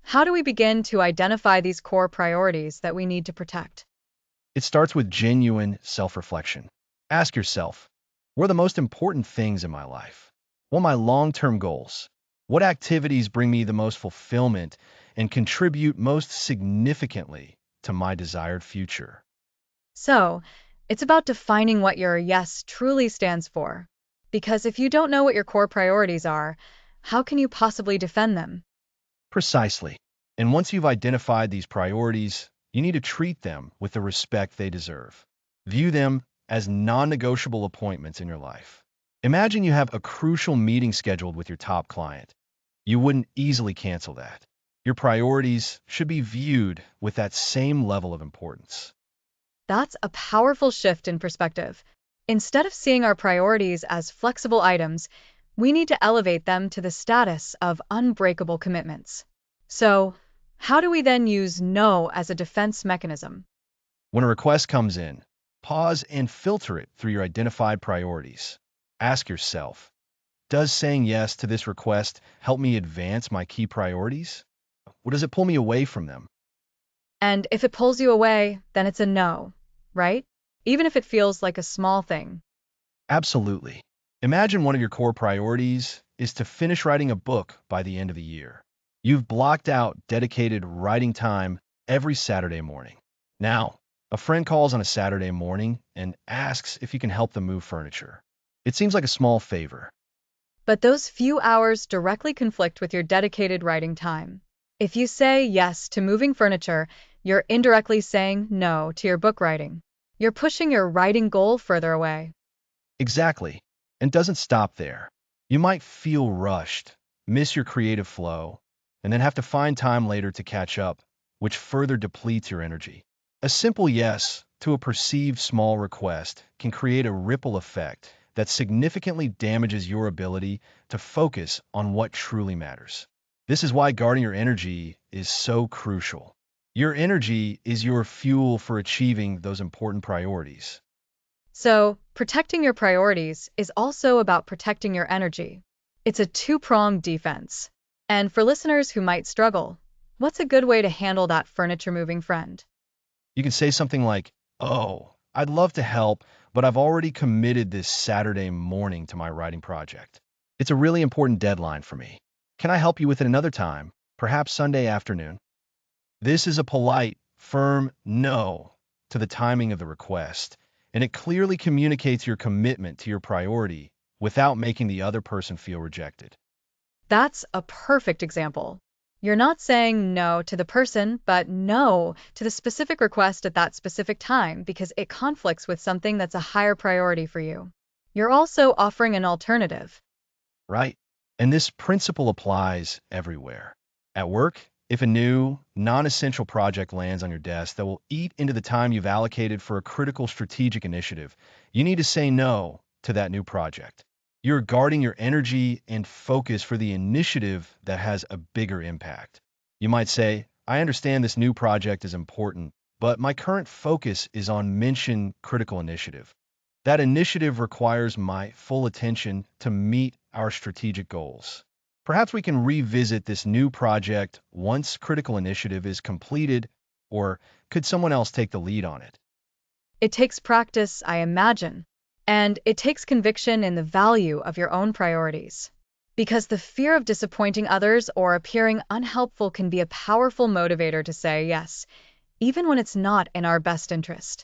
how do we begin to identify these core priorities that we need to protect? It starts with genuine self-reflection. Ask yourself, what are the most important things in my life? What are my long-term goals? What activities bring me the most fulfillment and contribute most significantly to my desired future? So, it's about defining what your yes truly stands for. Because if you don't know what your core priorities are, how can you possibly defend them? Precisely. And once you've identified these priorities, you need to treat them with the respect they deserve. View them as non-negotiable appointments in your life. Imagine you have a crucial meeting scheduled with your top client. You wouldn't easily cancel that. Your priorities should be viewed with that same level of importance. That's a powerful shift in perspective. Instead of seeing our priorities as flexible items, we need to elevate them to the status of unbreakable commitments. So, how do we then use no as a defense mechanism? When a request comes in, Pause and filter it through your identified priorities. Ask yourself, does saying yes to this request help me advance my key priorities? Or does it pull me away from them? And if it pulls you away, then it's a no, right? Even if it feels like a small thing. Absolutely. Imagine one of your core priorities is to finish writing a book by the end of the year. You've blocked out dedicated writing time every Saturday morning. Now, a friend calls on a Saturday morning and asks if you can help them move furniture. It seems like a small favor. But those few hours directly conflict with your dedicated writing time. If you say yes to moving furniture, you're indirectly saying no to your book writing. You're pushing your writing goal further away. Exactly. And doesn't stop there. You might feel rushed, miss your creative flow, and then have to find time later to catch up, which further depletes your energy. A simple yes to a perceived small request can create a ripple effect that significantly damages your ability to focus on what truly matters. This is why guarding your energy is so crucial. Your energy is your fuel for achieving those important priorities. So, protecting your priorities is also about protecting your energy. It's a two-pronged defense. And for listeners who might struggle, what's a good way to handle that furniture moving friend? You can say something like, "Oh, I'd love to help, but I've already committed this Saturday morning to my writing project. It's a really important deadline for me. Can I help you with it another time, perhaps Sunday afternoon?" This is a polite, firm no to the timing of the request, and it clearly communicates your commitment to your priority without making the other person feel rejected. That's a perfect example. You're not saying no to the person, but no to the specific request at that specific time because it conflicts with something that's a higher priority for you. You're also offering an alternative. Right? And this principle applies everywhere. At work, if a new, non-essential project lands on your desk that will eat into the time you've allocated for a critical strategic initiative, you need to say no to that new project. You're guarding your energy and focus for the initiative that has a bigger impact. You might say, "I understand this new project is important, but my current focus is on mission critical initiative. That initiative requires my full attention to meet our strategic goals. Perhaps we can revisit this new project once critical initiative is completed, or could someone else take the lead on it?" It takes practice, I imagine, and it takes conviction in the value of your own priorities. Because the fear of disappointing others or appearing unhelpful can be a powerful motivator to say yes, even when it's not in our best interest.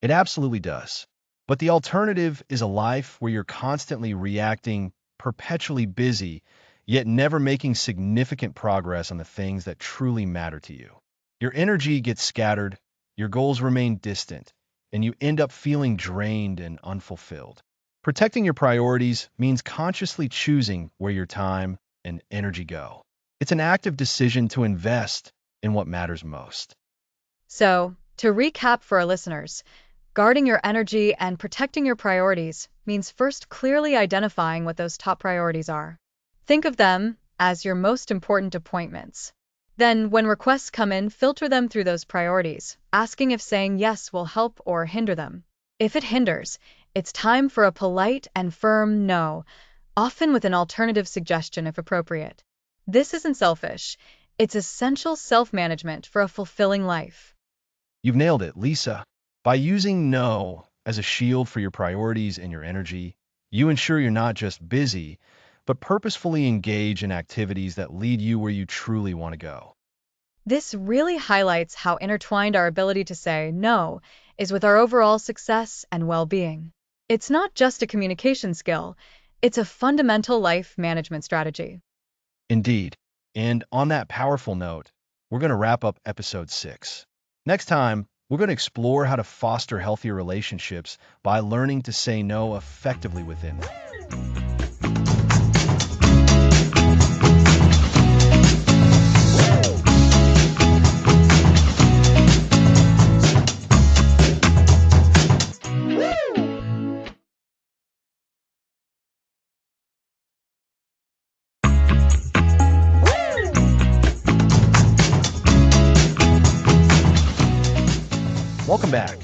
It absolutely does. But the alternative is a life where you're constantly reacting, perpetually busy, yet never making significant progress on the things that truly matter to you. Your energy gets scattered, your goals remain distant, and you end up feeling drained and unfulfilled. Protecting your priorities means consciously choosing where your time and energy go. It's an active decision to invest in what matters most. So, to recap for our listeners, guarding your energy and protecting your priorities means first clearly identifying what those top priorities are. Think of them as your most important appointments. Then, when requests come in, filter them through those priorities, asking if saying yes will help or hinder them. If it hinders, it's time for a polite and firm no, often with an alternative suggestion if appropriate. This isn't selfish, it's essential self-management for a fulfilling life. You've nailed it, Lisa. By using no as a shield for your priorities and your energy, you ensure you're not just busy, but purposefully engage in activities that lead you where you truly want to go. This really highlights how intertwined our ability to say no is with our overall success and well-being. It's not just a communication skill, it's a fundamental life management strategy. Indeed. And on that powerful note, we're going to wrap up episode 6. Next time, we're going to explore how to foster healthier relationships by learning to say no effectively within them. Welcome back.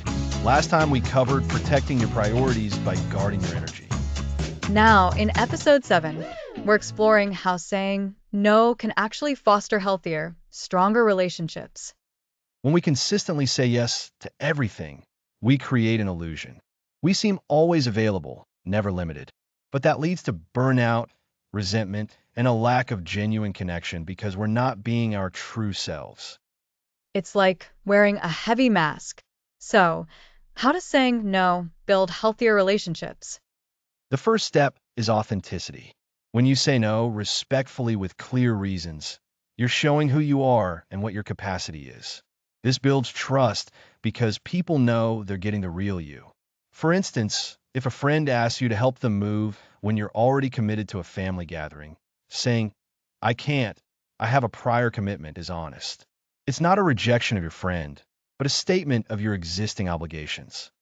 Last time we covered protecting your priorities by guarding your energy. Now, in episode 7, we're exploring how saying no can actually foster healthier, stronger relationships. When we consistently say yes to everything, we create an illusion. We seem always available, never limited. But that leads to burnout, resentment, and a lack of genuine connection because we're not being our true selves. It's like wearing a heavy mask. So, how does saying no build healthier relationships? The first step is authenticity. When you say no respectfully with clear reasons, you're showing who you are and what your capacity is. This builds trust because people know they're getting the real you. For instance, if a friend asks you to help them move when you're already committed to a family gathering, saying, "I can't, I have a prior commitment," is honest. It's not a rejection of your friend, but a statement of your existing obligations.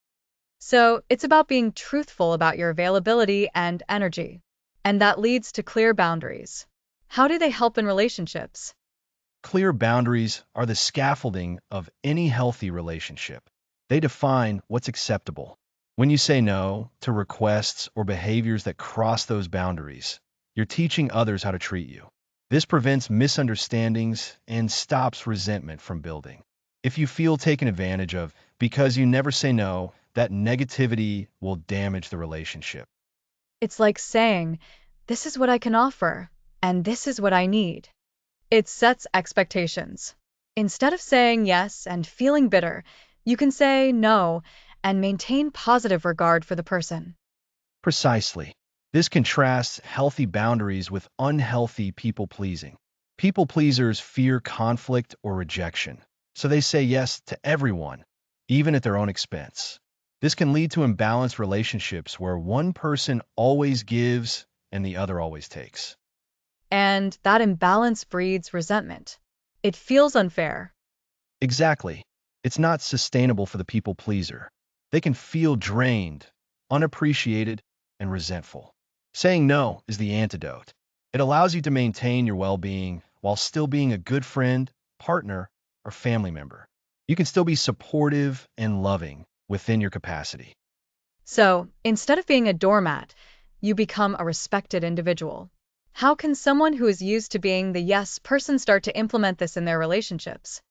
So, it's about being truthful about your availability and energy. And that leads to clear boundaries. How do they help in relationships? Clear boundaries are the scaffolding of any healthy relationship. They define what's acceptable. When you say no to requests or behaviors that cross those boundaries, you're teaching others how to treat you. This prevents misunderstandings and stops resentment from building. If you feel taken advantage of because you never say no, that negativity will damage the relationship. It's like saying, this is what I can offer, and this is what I need. It sets expectations. Instead of saying yes and feeling bitter, you can say no and maintain positive regard for the person. Precisely. This contrasts healthy boundaries with unhealthy people-pleasing. People-pleasers fear conflict or rejection, so they say yes to everyone, even at their own expense. This can lead to imbalanced relationships where one person always gives and the other always takes. And that imbalance breeds resentment. It feels unfair. Exactly. It's not sustainable for the people-pleaser. They can feel drained, unappreciated, and resentful. Saying no is the antidote. It allows you to maintain your well-being while still being a good friend, partner, or family member. You can still be supportive and loving within your capacity. So, instead of being a doormat, you become a respected individual. How can someone who is used to being the yes person start to implement this in their relationships?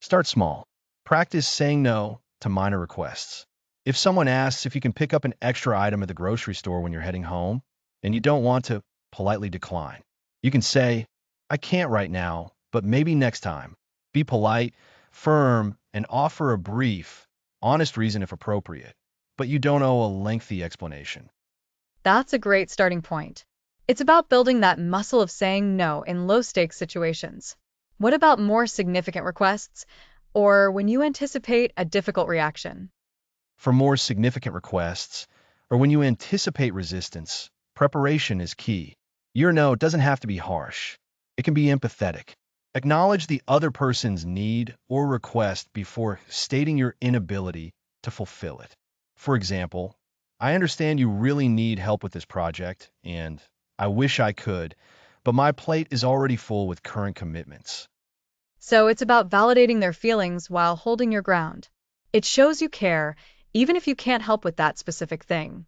Start small. Practice saying no to minor requests. If someone asks if you can pick up an extra item at the grocery store when you're heading home, and you don't want to politely decline, you can say, "I can't right now, but maybe next time." Be polite, firm, and offer a brief, honest reason if appropriate, but you don't owe a lengthy explanation. That's a great starting point. It's about building that muscle of saying no in low-stakes situations. What about more significant requests, or when you anticipate a difficult reaction? For more significant requests, or when you anticipate resistance, preparation is key. Your no doesn't have to be harsh. It can be empathetic. Acknowledge the other person's need or request before stating your inability to fulfill it. For example, "I understand you really need help with this project, and I wish I could, but my plate is already full with current commitments." So it's about validating their feelings while holding your ground. It shows you care, even if you can't help with that specific thing.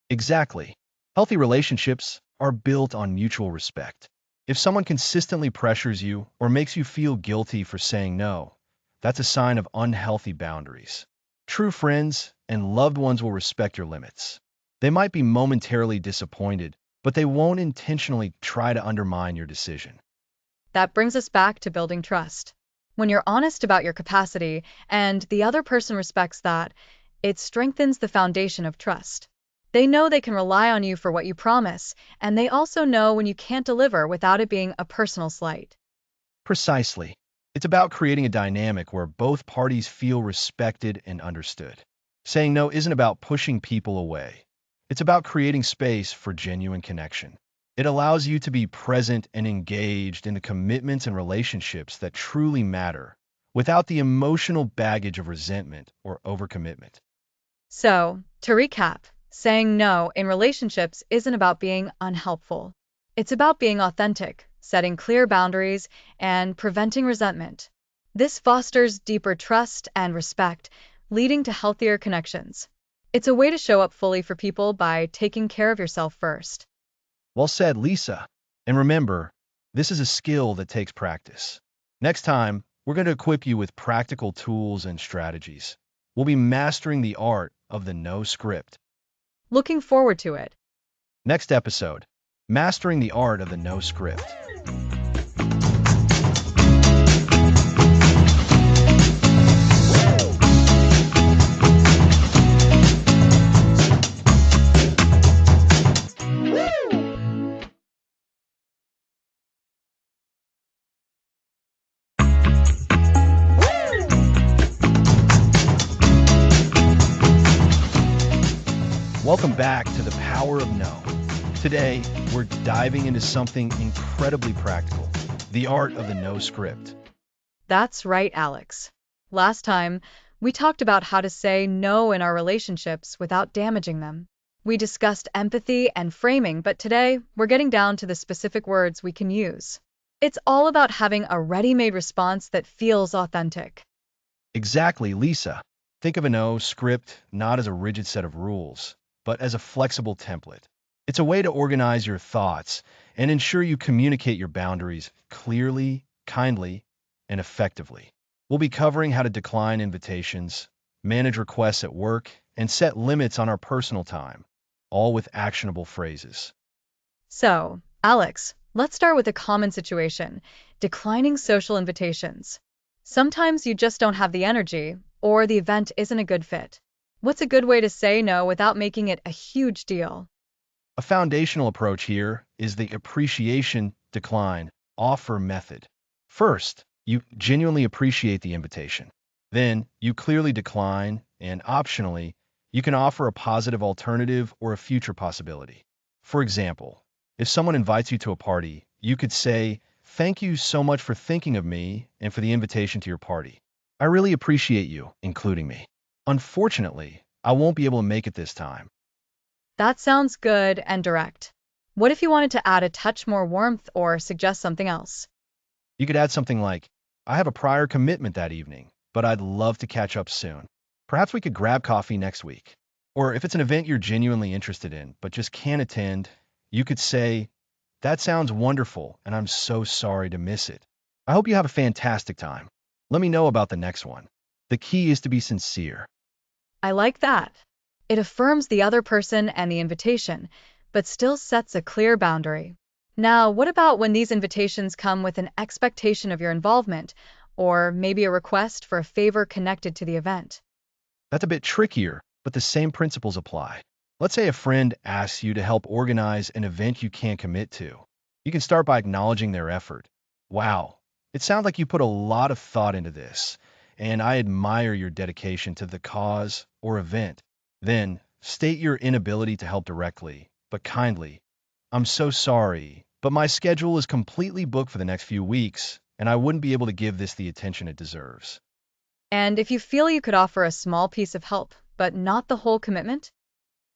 Exactly. Healthy relationships are built on mutual respect. If someone consistently pressures you or makes you feel guilty for saying no, that's a sign of unhealthy boundaries. True friends and loved ones will respect your limits. They might be momentarily disappointed, but they won't intentionally try to undermine your decision. That brings us back to building trust. When you're honest about your capacity and the other person respects that, it strengthens the foundation of trust. They know they can rely on you for what you promise, and they also know when you can't deliver without it being a personal slight. Precisely. It's about creating a dynamic where both parties feel respected and understood. Saying no isn't about pushing people away. It's about creating space for genuine connection. It allows you to be present and engaged in the commitments and relationships that truly matter, without the emotional baggage of resentment or overcommitment. So, to recap, saying no in relationships isn't about being unhelpful. It's about being authentic, setting clear boundaries, and preventing resentment. This fosters deeper trust and respect, leading to healthier connections. It's a way to show up fully for people by taking care of yourself first. Well said, Lisa. And remember, this is a skill that takes practice. Next time, we're going to equip you with practical tools and strategies. We'll be mastering the art of the no script. Looking forward to it. Next episode, Mastering the Art of the No Script. Welcome back to the Power of No. Today, we're diving into something incredibly practical, the art of the no script. That's right, Alex. Last time, we talked about how to say no in our relationships without damaging them. We discussed empathy and framing, but today, we're getting down to the specific words we can use. It's all about having a ready-made response that feels authentic. Exactly, Lisa. Think of a no script not as a rigid set of rules, but as a flexible template. It's a way to organize your thoughts and ensure you communicate your boundaries clearly, kindly, and effectively. We'll be covering how to decline invitations, manage requests at work, and set limits on our personal time, all with actionable phrases. So, Alex, let's start with a common situation, declining social invitations. Sometimes you just don't have the energy, or the event isn't a good fit. What's a good way to say no without making it a huge deal? A foundational approach here is the appreciation, decline, offer method. First, you genuinely appreciate the invitation. Then, you clearly decline, and optionally, you can offer a positive alternative or a future possibility. For example, if someone invites you to a party, you could say, "Thank you so much for thinking of me and for the invitation to your party. I really appreciate you including me. Unfortunately, I won't be able to make it this time." That sounds good and direct. What if you wanted to add a touch more warmth or suggest something else? You could add something like, "I have a prior commitment that evening, but I'd love to catch up soon. Perhaps we could grab coffee next week." Or if it's an event you're genuinely interested in, but just can't attend, you could say, "That sounds wonderful, and I'm so sorry to miss it. I hope you have a fantastic time. Let me know about the next one." The key is to be sincere. I like that. It affirms the other person and the invitation, but still sets a clear boundary. Now, what about when these invitations come with an expectation of your involvement, or maybe a request for a favor connected to the event? That's a bit trickier, but the same principles apply. Let's say a friend asks you to help organize an event you can't commit to. You can start by acknowledging their effort. "Wow, it sounds like you put a lot of thought into this, and I admire your dedication to the cause or event." Then, state your inability to help directly, but kindly. "I'm so sorry, but my schedule is completely booked for the next few weeks, and I wouldn't be able to give this the attention it deserves." And if you feel you could offer a small piece of help, but not the whole commitment?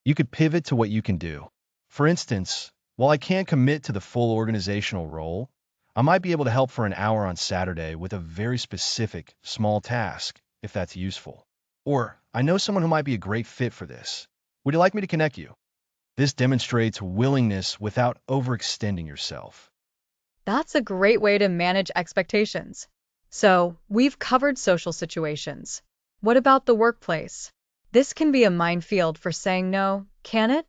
You could pivot to what you can do. For instance, while I can't commit to the full organizational role, I might be able to help for an hour on Saturday with a very specific, small task, if that's useful. Or, "I know someone who might be a great fit for this. Would you like me to connect you?" This demonstrates willingness without overextending yourself. That's a great way to manage expectations. So, we've covered social situations. What about the workplace? This can be a minefield for saying no, can it?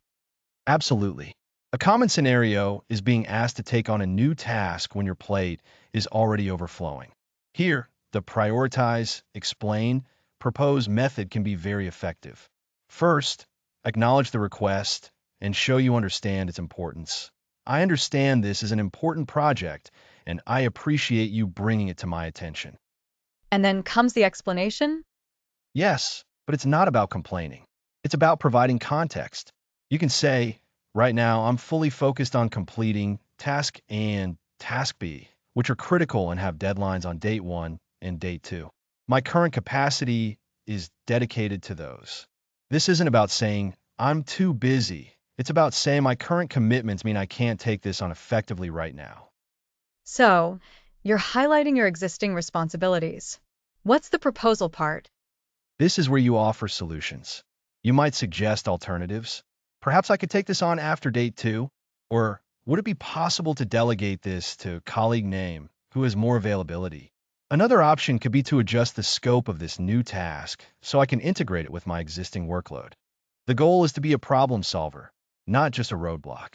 Absolutely. A common scenario is being asked to take on a new task when your plate is already overflowing. Here, the prioritize, explain, propose method can be very effective. First, acknowledge the request and show you understand its importance. "I understand this is an important project, and I appreciate you bringing it to my attention." And then comes the explanation? Yes, but it's not about complaining. It's about providing context. You can say, "Right now, I'm fully focused on completing task A and task B, which are critical and have deadlines on date 1 and date 2. My current capacity is dedicated to those." This isn't about saying, "I'm too busy." It's about saying, "My current commitments mean I can't take this on effectively right now." So, you're highlighting your existing responsibilities. What's the proposal part? This is where you offer solutions. You might suggest alternatives. Perhaps I could take this on after date 2? Or would it be possible to delegate this to colleague name who has more availability? Another option could be to adjust the scope of this new task so I can integrate it with my existing workload. The goal is to be a problem solver, not just a roadblock.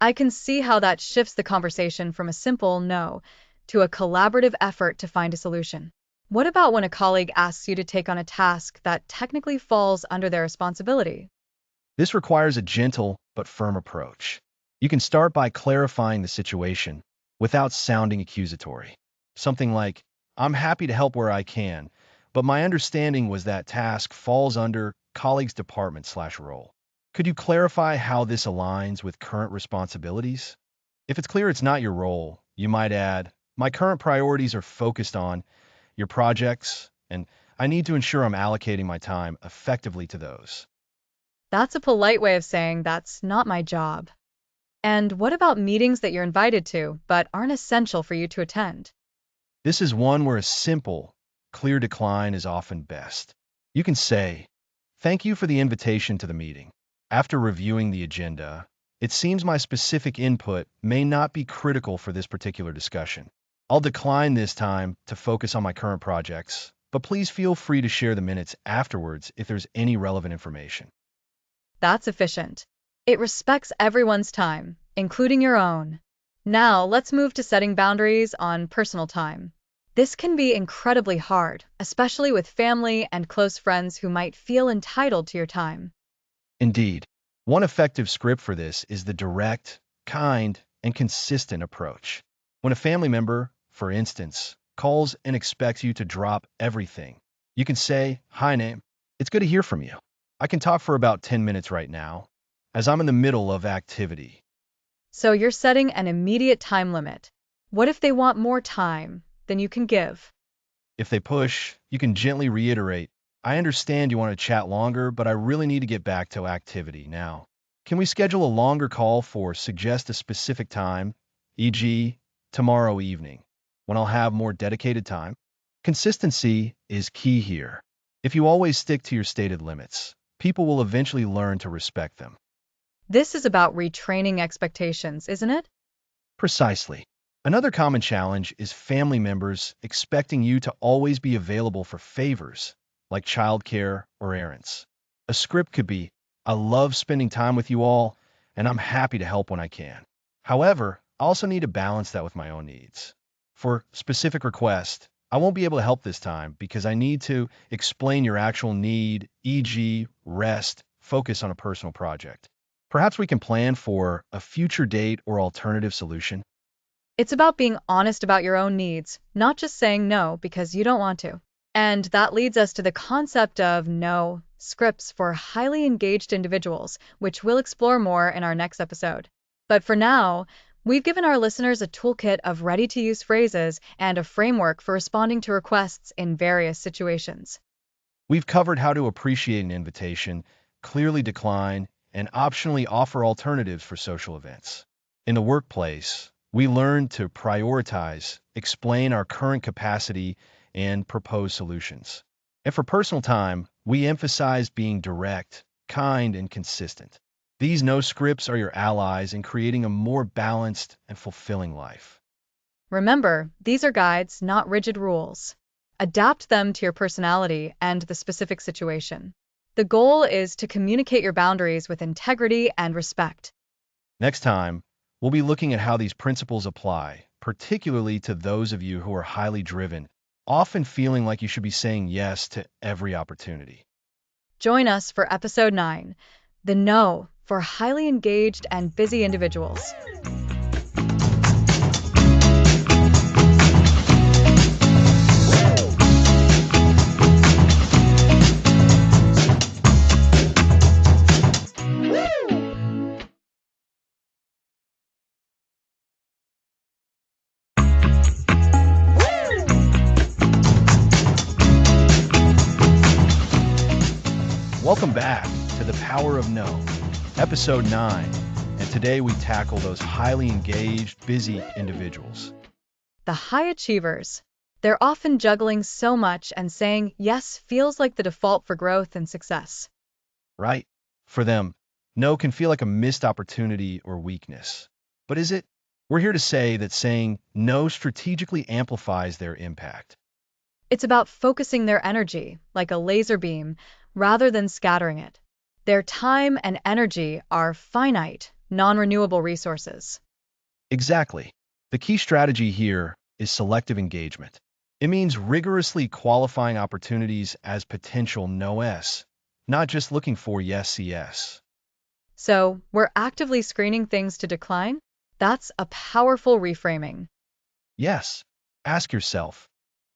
I can see how that shifts the conversation from a simple no to a collaborative effort to find a solution. What about when a colleague asks you to take on a task that technically falls under their responsibility? This requires a gentle but firm approach. You can start by clarifying the situation without sounding accusatory. Something like, I'm happy to help where I can, but my understanding was that task falls under colleague's department/role. Could you clarify how this aligns with current responsibilities? If it's clear it's not your role, you might add, my current priorities are focused on your projects, and I need to ensure I'm allocating my time effectively to those. That's a polite way of saying that's not my job. And what about meetings that you're invited to, but aren't essential for you to attend? This is one where a simple, clear decline is often best. You can say, thank you for the invitation to the meeting. After reviewing the agenda, it seems my specific input may not be critical for this particular discussion. I'll decline this time to focus on my current projects, but please feel free to share the minutes afterwards if there's any relevant information. That's efficient. It respects everyone's time, including your own. Now, let's move to setting boundaries on personal time. This can be incredibly hard, especially with family and close friends who might feel entitled to your time. Indeed, one effective script for this is the direct, kind, and consistent approach. When a family member, for instance, calls and expects you to drop everything, you can say, hi, name. It's good to hear from you. I can talk for about 10 minutes right now, as I'm in the middle of activity. So you're setting an immediate time limit. What if they want more time than you can give? If they push, you can gently reiterate, I understand you want to chat longer, but I really need to get back to activity now. Can we schedule a longer call for suggest a specific time, e.g., tomorrow evening, when I'll have more dedicated time? Consistency is key here. If you always stick to your stated limits, people will eventually learn to respect them. This is about retraining expectations, isn't it? Precisely. Another common challenge is family members expecting you to always be available for favors, like childcare or errands. A script could be, I love spending time with you all, and I'm happy to help when I can. However, I also need to balance that with my own needs. For specific requests, I won't be able to help this time because I need to explain your actual need, e.g., rest, focus on a personal project. Perhaps we can plan for a future date or alternative solution. It's about being honest about your own needs, not just saying no because you don't want to. And that leads us to the concept of no scripts for highly engaged individuals, which we'll explore more in our next episode. But for now, we've given our listeners a toolkit of ready-to-use phrases and a framework for responding to requests in various situations. We've covered how to appreciate an invitation, clearly decline, and optionally offer alternatives for social events. In the workplace, we learn to prioritize, explain our current capacity, and propose solutions. And for personal time, we emphasize being direct, kind, and consistent. These no scripts are your allies in creating a more balanced and fulfilling life. Remember, these are guides, not rigid rules. Adapt them to your personality and the specific situation. The goal is to communicate your boundaries with integrity and respect. Next time, we'll be looking at how these principles apply, particularly to those of you who are highly driven, often feeling like you should be saying yes to every opportunity. Join us for episode 9, the no for highly engaged and busy individuals. Welcome back to The Power of No, episode 9, and today we tackle those highly engaged, busy individuals. The high achievers. They're often juggling so much, and saying yes feels like the default for growth and success. Right? For them, no can feel like a missed opportunity or weakness. But is it? We're here to say that saying no strategically amplifies their impact. It's about focusing their energy, like a laser beam, rather than scattering it. Their time and energy are finite, non-renewable resources. Exactly. The key strategy here is selective engagement. It means rigorously qualifying opportunities as potential no-s, not just looking for yes. So, we're actively screening things to decline? That's a powerful reframing. Yes. Ask yourself,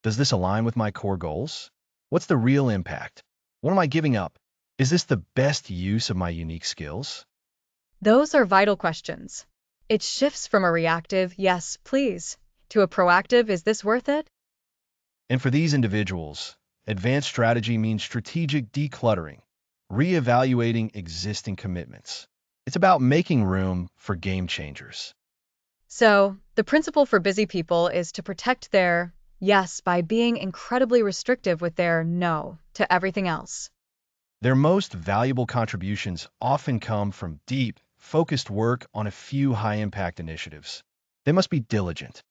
does this align with my core goals? What's the real impact? What am I giving up? Is this the best use of my unique skills? Those are vital questions. It shifts from a reactive, yes, please, to a proactive, is this worth it? And for these individuals, advanced strategy means strategic decluttering, reevaluating existing commitments. It's about making room for game changers. So, the principle for busy people is to protect their yes by being incredibly restrictive with their no to everything else. Their most valuable contributions often come from deep, focused work on a few high-impact initiatives. They must be diligent.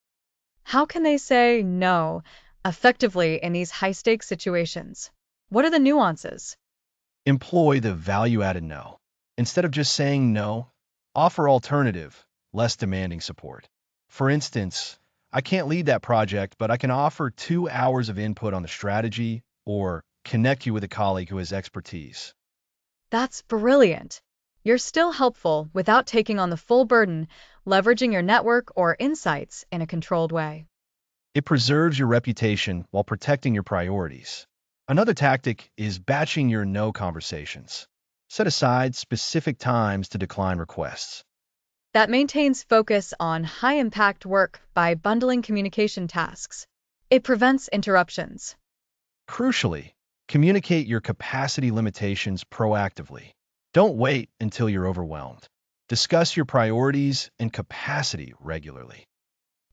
How can they say no effectively in these high-stakes situations? What are the nuances? Employ the value-added no. Instead of just saying no, offer alternative, less demanding support. For instance, I can't lead that project, but I can offer 2 hours of input on the strategy or connect you with a colleague who has expertise. That's brilliant. You're still helpful without taking on the full burden, leveraging your network or insights in a controlled way. It preserves your reputation while protecting your priorities. Another tactic is batching your no conversations. Set aside specific times to decline requests. That maintains focus on high-impact work by bundling communication tasks. It prevents interruptions. Crucially, communicate your capacity limitations proactively. Don't wait until you're overwhelmed. Discuss your priorities and capacity regularly.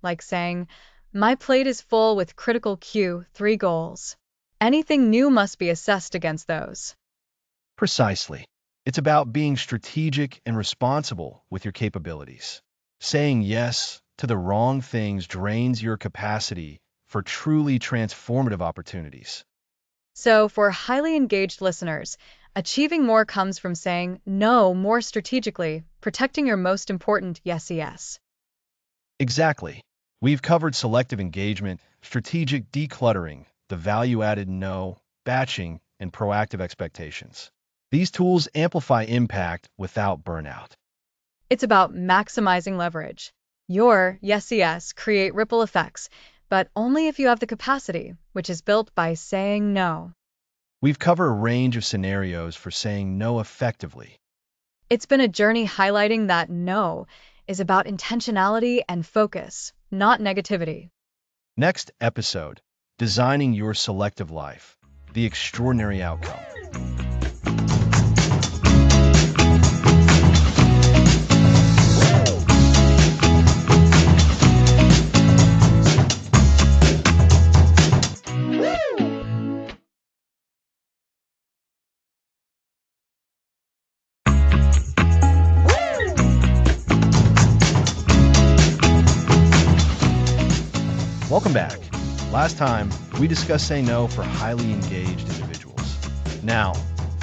Like saying, my plate is full with critical Q3 goals. Anything new must be assessed against those. Precisely. It's about being strategic and responsible with your capabilities. Saying yes to the wrong things drains your capacity for truly transformative opportunities. So, for highly engaged listeners, achieving more comes from saying no more strategically, protecting your most important yes. Exactly. We've covered selective engagement, strategic decluttering, the value-added no, batching, and proactive expectations. These tools amplify impact without burnout. It's about maximizing leverage. Your yes create ripple effects, but only if you have the capacity, which is built by saying no. We've covered a range of scenarios for saying no effectively. It's been a journey highlighting that no is about intentionality and focus, not negativity. Next episode, Designing Your Selective Life, the Extraordinary Outcome. Welcome back. Last time, we discussed saying no for highly engaged individuals. Now,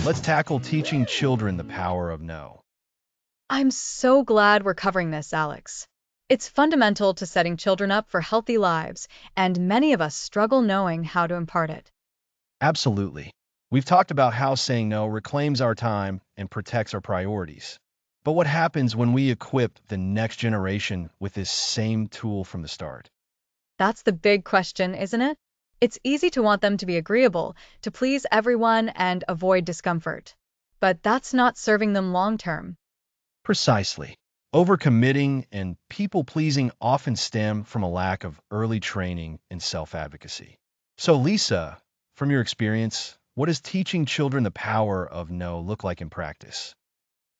let's tackle teaching children the power of no. I'm so glad we're covering this, Alex. It's fundamental to setting children up for healthy lives, and many of us struggle knowing how to impart it. Absolutely. We've talked about how saying no reclaims our time and protects our priorities. But what happens when we equip the next generation with this same tool from the start? That's the big question, isn't it? It's easy to want them to be agreeable, to please everyone and avoid discomfort. But that's not serving them long term. Precisely. Overcommitting and people-pleasing often stem from a lack of early training in self-advocacy. So, Lisa, from your experience, what does teaching children the power of no look like in practice?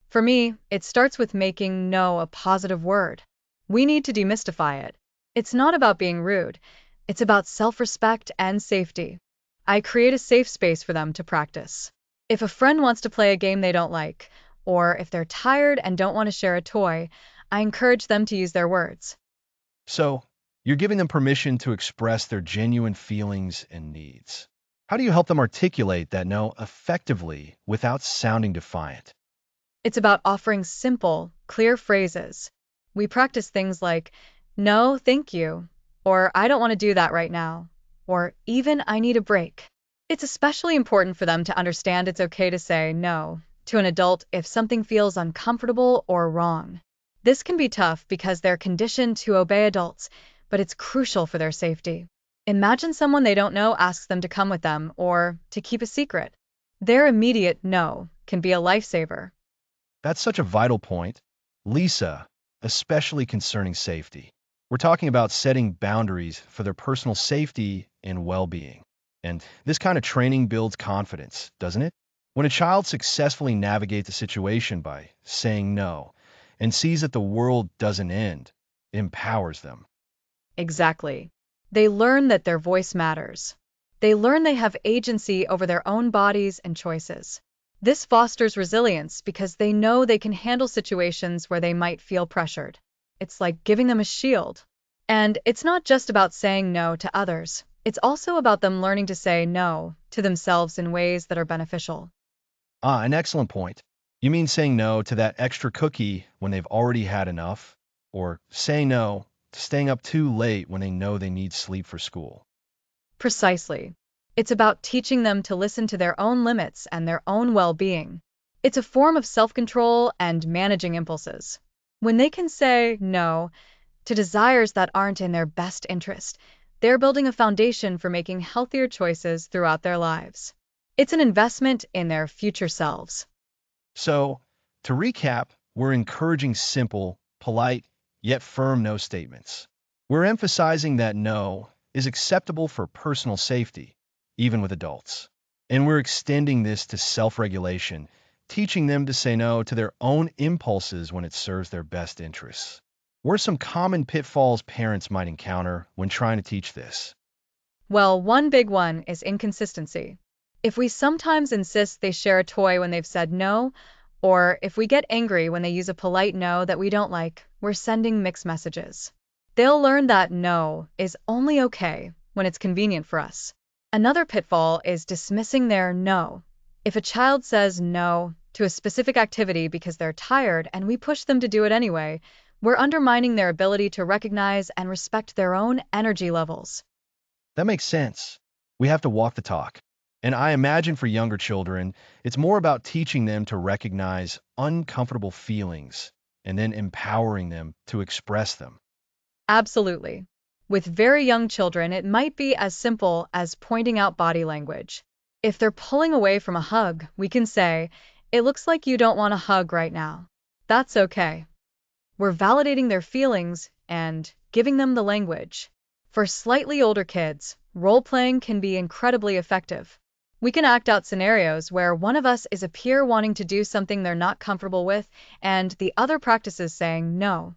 For me, it starts with making no a positive word. We need to demystify it. It's not about being rude. It's about self-respect and safety. I create a safe space for them to practice. If a friend wants to play a game they don't like, or if they're tired and don't want to share a toy, I encourage them to use their words. So, you're giving them permission to express their genuine feelings and needs. How do you help them articulate that no effectively without sounding defiant? It's about offering simple, clear phrases. We practice things like, no, thank you, or I don't want to do that right now, or even I need a break. It's especially important for them to understand it's okay to say no to an adult if something feels uncomfortable or wrong. This can be tough because they're conditioned to obey adults, but it's crucial for their safety. Imagine someone they don't know asks them to come with them or to keep a secret. Their immediate no can be a lifesaver. That's such a vital point, Lisa, especially concerning safety. We're talking about setting boundaries for their personal safety and well-being. And this kind of training builds confidence, doesn't it? When a child successfully navigates a situation by saying no and sees that the world doesn't end, it empowers them. Exactly. They learn that their voice matters. They learn they have agency over their own bodies and choices. This fosters resilience because they know they can handle situations where they might feel pressured. It's like giving them a shield. And it's not just about saying no to others. It's also about them learning to say no to themselves in ways that are beneficial. An excellent point. You mean saying no to that extra cookie when they've already had enough? Or saying no to staying up too late when they know they need sleep for school? Precisely. It's about teaching them to listen to their own limits and their own well-being. It's a form of self-control and managing impulses. When they can say no to desires that aren't in their best interest, they're building a foundation for making healthier choices throughout their lives. It's an investment in their future selves. So, to recap, we're encouraging simple, polite, yet firm no statements. We're emphasizing that no is acceptable for personal safety, even with adults. And we're extending this to self-regulation, teaching them to say no to their own impulses when it serves their best interests. What are some common pitfalls parents might encounter when trying to teach this? Well, one big one is inconsistency. If we sometimes insist they share a toy when they've said no, or if we get angry when they use a polite no that we don't like, we're sending mixed messages. They'll learn that no is only okay when it's convenient for us. Another pitfall is dismissing their no. If a child says no to a specific activity because they're tired and we push them to do it anyway, we're undermining their ability to recognize and respect their own energy levels. That makes sense. We have to walk the talk. And I imagine for younger children, it's more about teaching them to recognize uncomfortable feelings and then empowering them to express them. Absolutely. With very young children, it might be as simple as pointing out body language. If they're pulling away from a hug, we can say, "It looks like you don't want a hug right now." That's okay. We're validating their feelings and giving them the language. For slightly older kids, role-playing can be incredibly effective. We can act out scenarios where one of us is a peer wanting to do something they're not comfortable with, and the other practices saying no.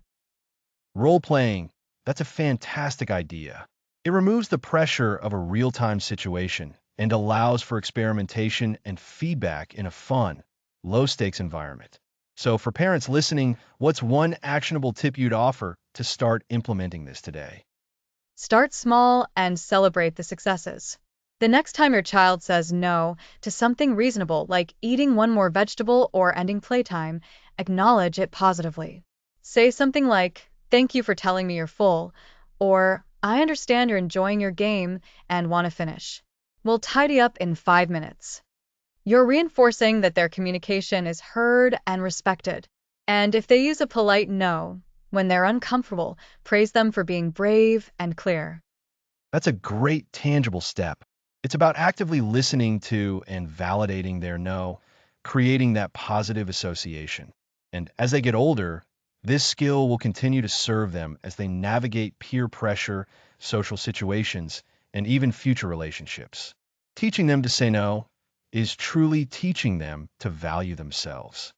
Role playing, that's a fantastic idea. It removes the pressure of a real-time situation and allows for experimentation and feedback in a fun, low-stakes environment. So for parents listening, what's one actionable tip you'd offer to start implementing this today? Start small and celebrate the successes. The next time your child says no to something reasonable like eating one more vegetable or ending playtime, acknowledge it positively. Say something like, "Thank you for telling me you're full," or "I understand you're enjoying your game and want to finish. We'll tidy up in 5 minutes." You're reinforcing that their communication is heard and respected. And if they use a polite no when they're uncomfortable, praise them for being brave and clear. That's a great tangible step. It's about actively listening to and validating their no, creating that positive association. And as they get older, this skill will continue to serve them as they navigate peer pressure, social situations, and even future relationships. Teaching them to say no is truly teaching them to value themselves.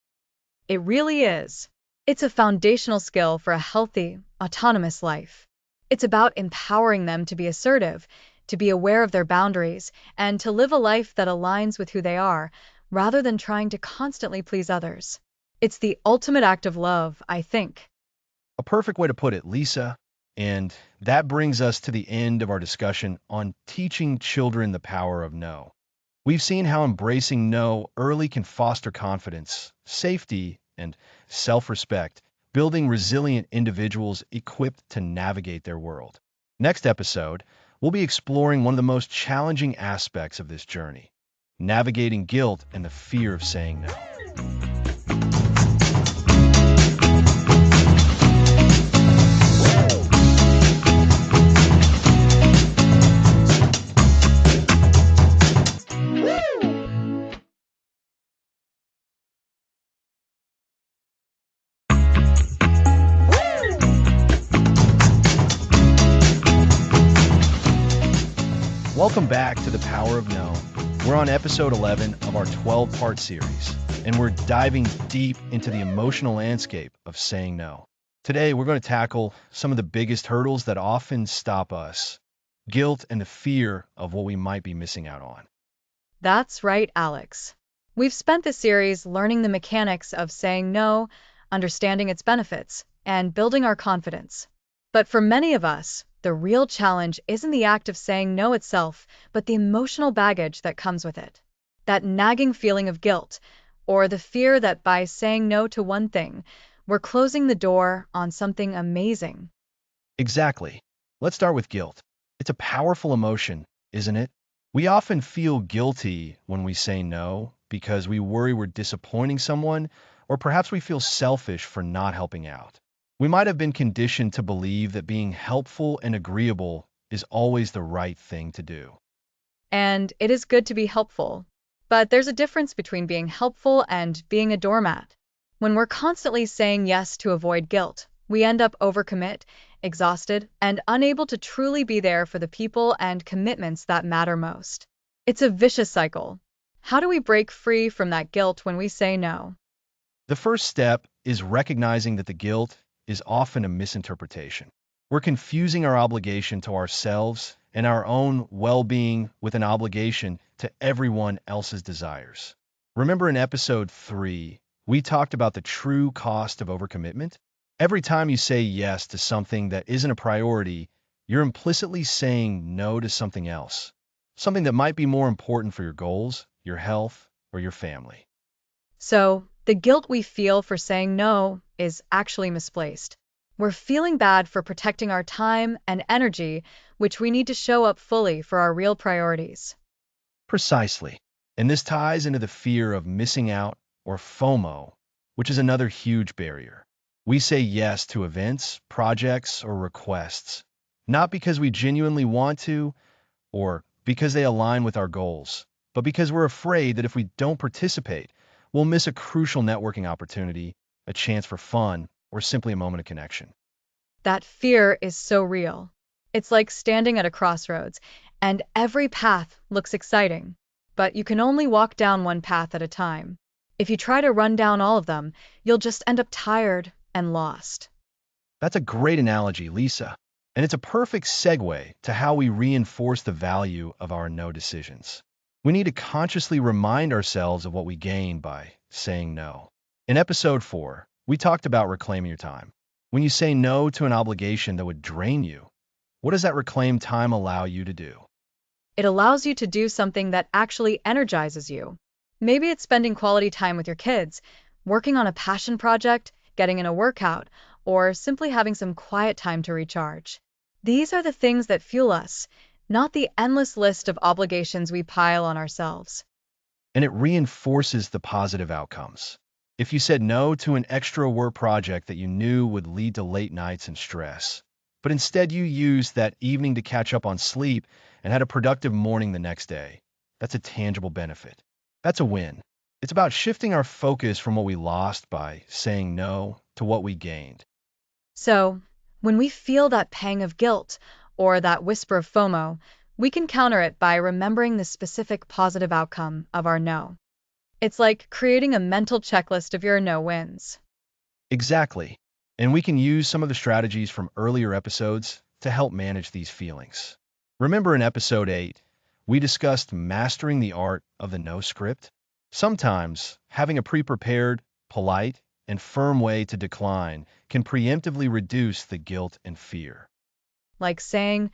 It really is. It's a foundational skill for a healthy, autonomous life. It's about empowering them to be assertive, to be aware of their boundaries, and to live a life that aligns with who they are, rather than trying to constantly please others. It's the ultimate act of love, I think. A perfect way to put it, Lisa. And that brings us to the end of our discussion on teaching children the power of no. We've seen how embracing no early can foster confidence, safety, and self-respect, building resilient individuals equipped to navigate their world. Next episode, we'll be exploring one of the most challenging aspects of this journey, navigating guilt and the fear of saying no. Welcome back to The Power of No. We're on episode 11 of our 12-part series, and we're diving deep into the emotional landscape of saying no. Today, we're going to tackle some of the biggest hurdles that often stop us, guilt and the fear of what we might be missing out on. That's right, Alex. We've spent this series learning the mechanics of saying no, understanding its benefits, and building our confidence. But for many of us, the real challenge isn't the act of saying no itself, but the emotional baggage that comes with it. That nagging feeling of guilt, or the fear that by saying no to one thing, we're closing the door on something amazing. Exactly. Let's start with guilt. It's a powerful emotion, isn't it? We often feel guilty when we say no because we worry we're disappointing someone, or perhaps we feel selfish for not helping out. We might have been conditioned to believe that being helpful and agreeable is always the right thing to do. And it is good to be helpful. But there's a difference between being helpful and being a doormat. When we're constantly saying yes to avoid guilt, we end up overcommit, exhausted, and unable to truly be there for the people and commitments that matter most. It's a vicious cycle. How do we break free from that guilt when we say no? The first step is recognizing that the guilt is often a misinterpretation. We're confusing our obligation to ourselves and our own well-being with an obligation to everyone else's desires. Remember in episode 3, we talked about the true cost of overcommitment? Every time you say yes to something that isn't a priority, you're implicitly saying no to something else, something that might be more important for your goals, your health, or your family. So, the guilt we feel for saying no is actually misplaced. We're feeling bad for protecting our time and energy, which we need to show up fully for our real priorities. Precisely. And this ties into the fear of missing out, or FOMO, which is another huge barrier. We say yes to events, projects, or requests, not because we genuinely want to, or because they align with our goals, but because we're afraid that if we don't participate, we'll miss a crucial networking opportunity, a chance for fun, or simply a moment of connection. That fear is so real. It's like standing at a crossroads, and every path looks exciting, but you can only walk down one path at a time. If you try to run down all of them, you'll just end up tired and lost. That's a great analogy, Lisa. And it's a perfect segue to how we reinforce the value of our no decisions. We need to consciously remind ourselves of what we gain by saying no. In episode 4, we talked about reclaiming your time. When you say no to an obligation that would drain you, what does that reclaimed time allow you to do? It allows you to do something that actually energizes you. Maybe it's spending quality time with your kids, working on a passion project, getting in a workout, or simply having some quiet time to recharge. These are the things that fuel us, not the endless list of obligations we pile on ourselves. And it reinforces the positive outcomes. If you said no to an extra work project that you knew would lead to late nights and stress, but instead you used that evening to catch up on sleep and had a productive morning the next day, that's a tangible benefit. That's a win. It's about shifting our focus from what we lost by saying no to what we gained. So, when we feel that pang of guilt or that whisper of FOMO, we can counter it by remembering the specific positive outcome of our no. It's like creating a mental checklist of your no wins. Exactly. And we can use some of the strategies from earlier episodes, to help manage these feelings. Remember in episode 8, we discussed mastering the art of the no script? Sometimes, having a pre-prepared, polite, and firm way to decline can preemptively reduce the guilt and fear. Like saying,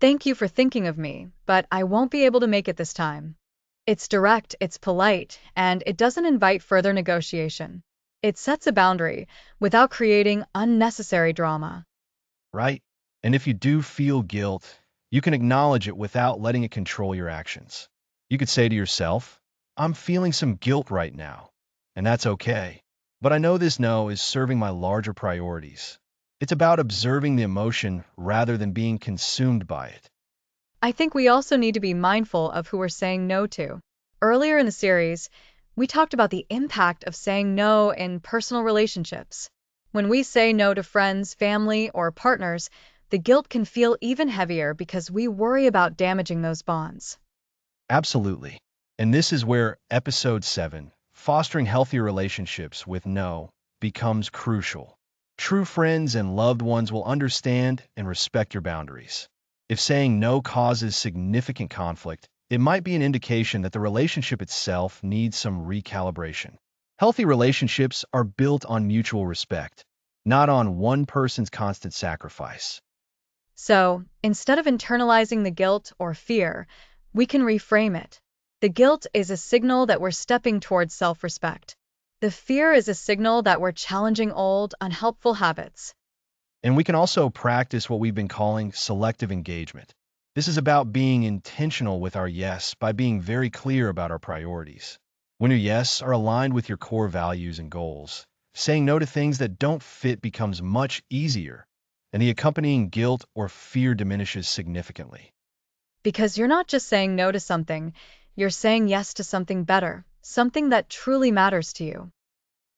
"Thank you for thinking of me, but I won't be able to make it this time." It's direct, it's polite, and it doesn't invite further negotiation. It sets a boundary without creating unnecessary drama. Right? And if you do feel guilt, you can acknowledge it without letting it control your actions. You could say to yourself, I'm feeling some guilt right now, and that's okay. But I know this no is serving my larger priorities. It's about observing the emotion rather than being consumed by it. I think we also need to be mindful of who we're saying no to. Earlier in the series, we talked about the impact of saying no in personal relationships. When we say no to friends, family, or partners, the guilt can feel even heavier because we worry about damaging those bonds. Absolutely. And this is where episode 7, fostering healthy relationships with no, becomes crucial. True friends and loved ones will understand and respect your boundaries. If saying no causes significant conflict, it might be an indication that the relationship itself needs some recalibration. Healthy relationships are built on mutual respect, not on one person's constant sacrifice. So, instead of internalizing the guilt or fear, we can reframe it. The guilt is a signal that we're stepping towards self-respect. The fear is a signal that we're challenging old, unhelpful habits. And we can also practice what we've been calling selective engagement. This is about being intentional with our yes by being very clear about our priorities. When your yes are aligned with your core values and goals, saying no to things that don't fit becomes much easier, and the accompanying guilt or fear diminishes significantly. Because you're not just saying no to something, you're saying yes to something better, something that truly matters to you.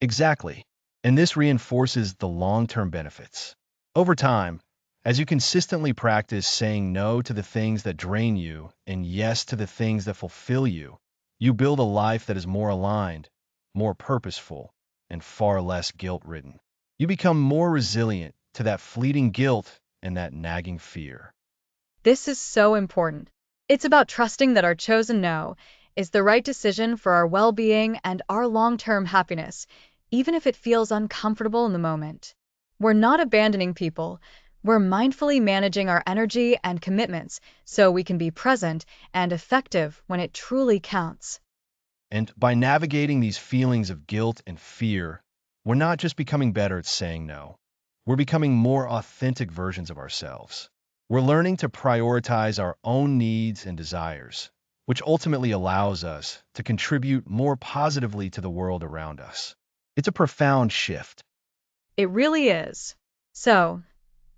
Exactly. And this reinforces the long-term benefits. Over time, as you consistently practice saying no to the things that drain you and yes to the things that fulfill you, you build a life that is more aligned, more purposeful, and far less guilt-ridden. You become more resilient to that fleeting guilt and that nagging fear. This is so important. It's about trusting that our chosen no is the right decision for our well-being and our long-term happiness, even if it feels uncomfortable in the moment. We're not abandoning people. We're mindfully managing our energy and commitments so we can be present and effective when it truly counts. And by navigating these feelings of guilt and fear, we're not just becoming better at saying no, we're becoming more authentic versions of ourselves. We're learning to prioritize our own needs and desires, which ultimately allows us to contribute more positively to the world around us. It's a profound shift. It really is. So,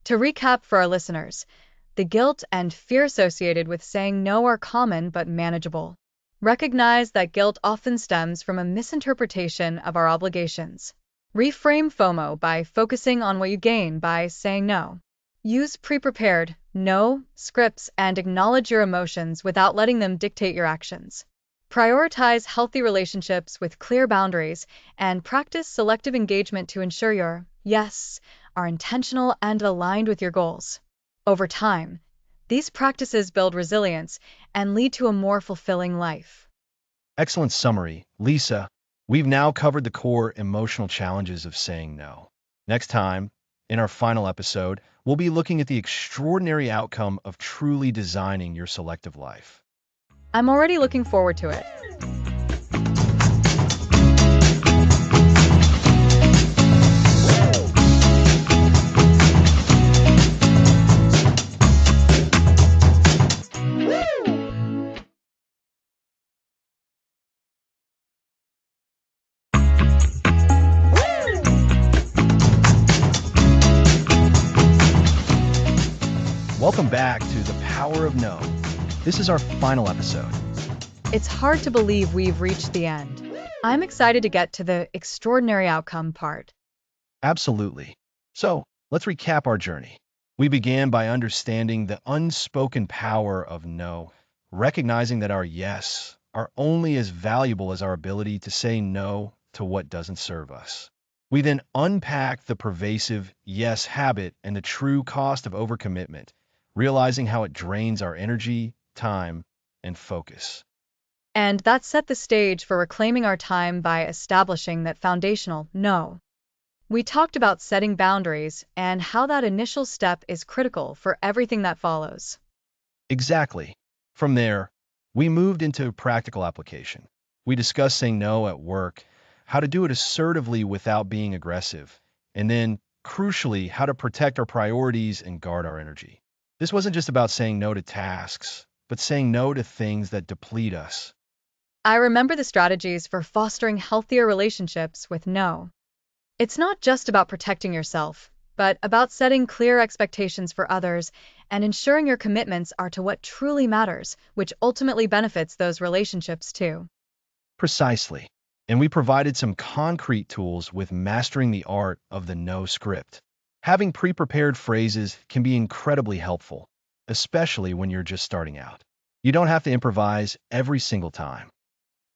to recap for our listeners, the guilt and fear associated with saying no are common but manageable. Recognize that guilt often stems from a misinterpretation of our obligations. Reframe FOMO by focusing on what you gain by saying no. Use pre-prepared no scripts and acknowledge your emotions without letting them dictate your actions. Prioritize healthy relationships with clear boundaries and practice selective engagement to ensure your yes are intentional and aligned with your goals. Over time, these practices build resilience and lead to a more fulfilling life. Excellent summary, Lisa. We've now covered the core emotional challenges of saying no. Next time, in our final episode, we'll be looking at the extraordinary outcome of truly designing your selective life. I'm already looking forward to it. Welcome back to The Power of No. This is our final episode. It's hard to believe we've reached the end. I'm excited to get to the extraordinary outcome part. Absolutely. So, let's recap our journey. We began by understanding the unspoken power of no, recognizing that our yes are only as valuable as our ability to say no to what doesn't serve us. We then unpack the pervasive yes habit and the true cost of overcommitment, realizing how it drains our energy, time, and focus. And that set the stage for reclaiming our time by establishing that foundational no. We talked about setting boundaries and how that initial step is critical for everything that follows. Exactly. From there, we moved into practical application. We discussed saying no at work, how to do it assertively without being aggressive, and then, crucially, how to protect our priorities and guard our energy. This wasn't just about saying no to tasks, but saying no to things that deplete us. I remember the strategies for fostering healthier relationships with no. It's not just about protecting yourself, but about setting clear expectations for others and ensuring your commitments are to what truly matters, which ultimately benefits those relationships too. Precisely. And we provided some concrete tools with mastering the art of the no script. Having pre-prepared phrases can be incredibly helpful, especially when you're just starting out. You don't have to improvise every single time.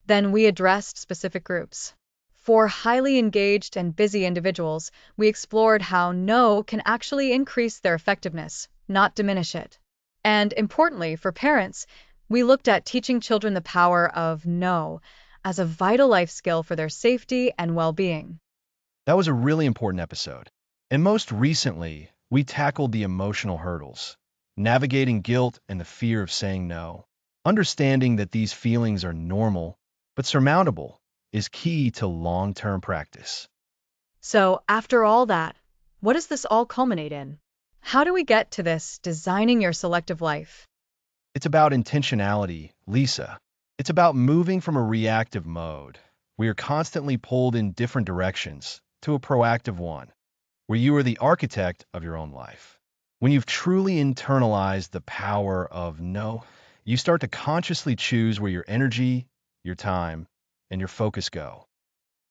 Then we addressed specific groups. For highly engaged and busy individuals, we explored how no can actually increase their effectiveness, not diminish it. And importantly, for parents, we looked at teaching children the power of no as a vital life skill for their safety and well-being. That was a really important episode. And most recently, we tackled the emotional hurdles, navigating guilt and the fear of saying no. Understanding that these feelings are normal, but surmountable, is key to long-term practice. So, after all that, what does this all culminate in? How do we get to this designing your selective life? It's about intentionality, Lisa. It's about moving from a reactive mode. We are constantly pulled in different directions to a proactive one, where you are the architect of your own life. When you've truly internalized the power of no, you start to consciously choose where your energy, your time, and your focus go.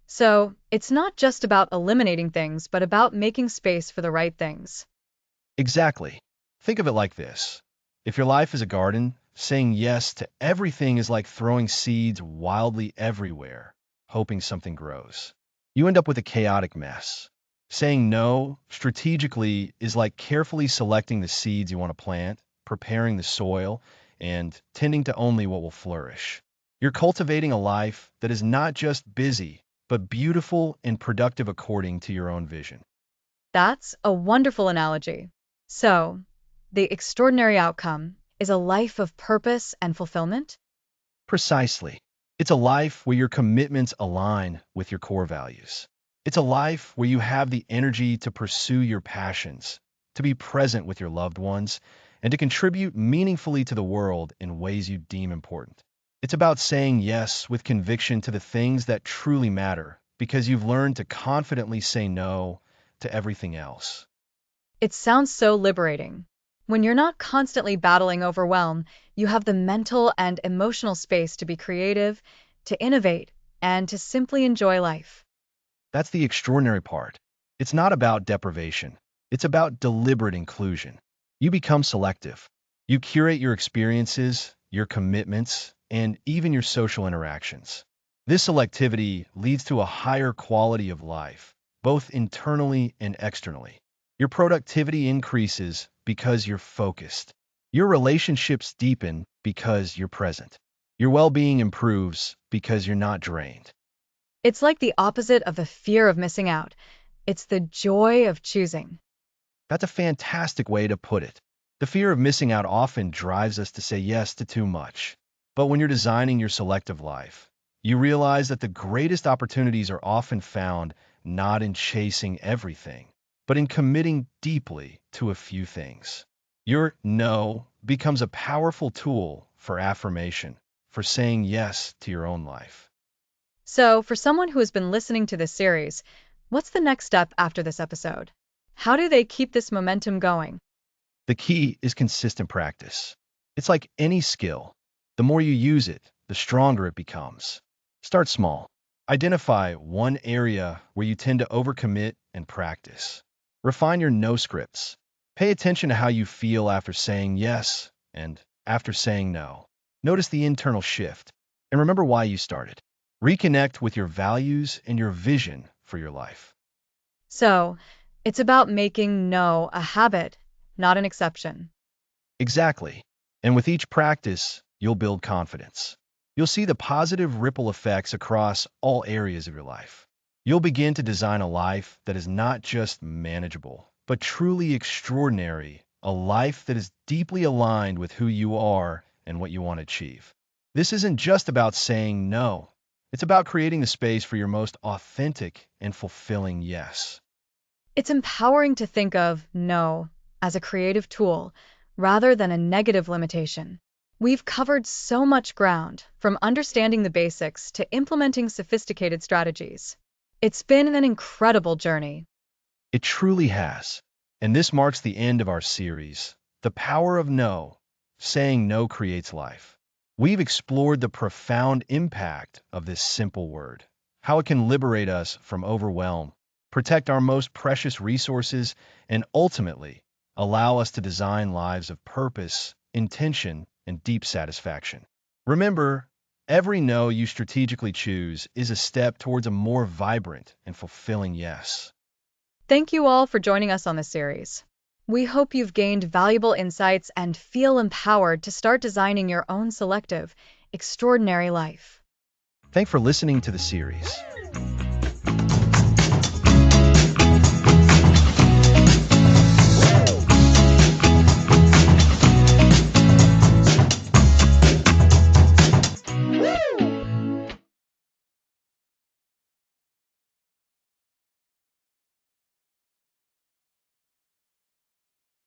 So, it's not just about eliminating things, but about making space for the right things. Exactly. Think of it like this. If your life is a garden, saying yes to everything is like throwing seeds wildly everywhere, hoping something grows. You end up with a chaotic mess. Saying no strategically is like carefully selecting the seeds you want to plant, preparing the soil, and tending to only what will flourish. You're cultivating a life that is not just busy, but beautiful and productive according to your own vision. That's a wonderful analogy. So, the extraordinary outcome is a life of purpose and fulfillment? Precisely. It's a life where your commitments align with your core values. It's a life where you have the energy to pursue your passions, to be present with your loved ones, and to contribute meaningfully to the world in ways you deem important. It's about saying yes with conviction to the things that truly matter because you've learned to confidently say no to everything else. It sounds so liberating. When you're not constantly battling overwhelm, you have the mental and emotional space to be creative, to innovate, and to simply enjoy life. That's the extraordinary part. It's not about deprivation. It's about deliberate inclusion. You become selective. You curate your experiences, your commitments, and even your social interactions. This selectivity leads to a higher quality of life, both internally and externally. Your productivity increases because you're focused. Your relationships deepen because you're present. Your well-being improves because you're not drained. It's like the opposite of the fear of missing out. It's the joy of choosing. That's a fantastic way to put it. The fear of missing out often drives us to say yes to too much. But when you're designing your selective life, you realize that the greatest opportunities are often found not in chasing everything, but in committing deeply to a few things. Your no becomes a powerful tool for affirmation, for saying yes to your own life. So, for someone who has been listening to this series, what's the next step after this episode? How do they keep this momentum going? The key is consistent practice. It's like any skill. The more you use it, the stronger it becomes. Start small. Identify one area where you tend to overcommit and practice. Refine your no scripts. Pay attention to how you feel after saying yes and after saying no. Notice the internal shift and remember why you started. Reconnect with your values and your vision for your life. So, it's about making no a habit, not an exception. Exactly. And with each practice, you'll build confidence. You'll see the positive ripple effects across all areas of your life. You'll begin to design a life that is not just manageable, but truly extraordinary, a life that is deeply aligned with who you are and what you want to achieve. This isn't just about saying no. It's about creating the space for your most authentic and fulfilling yes. It's empowering to think of no as a creative tool rather than a negative limitation. We've covered so much ground, from understanding the basics to implementing sophisticated strategies. It's been an incredible journey. It truly has. And this marks the end of our series, The Power of No. Saying no creates life. We've explored the profound impact of this simple word, how it can liberate us from overwhelm, protect our most precious resources, and ultimately allow us to design lives of purpose, intention, and deep satisfaction. Remember, every no you strategically choose is a step towards a more vibrant and fulfilling yes. Thank you all for joining us on this series. We hope you've gained valuable insights and feel empowered to start designing your own selective, extraordinary life. Thanks for listening to the series.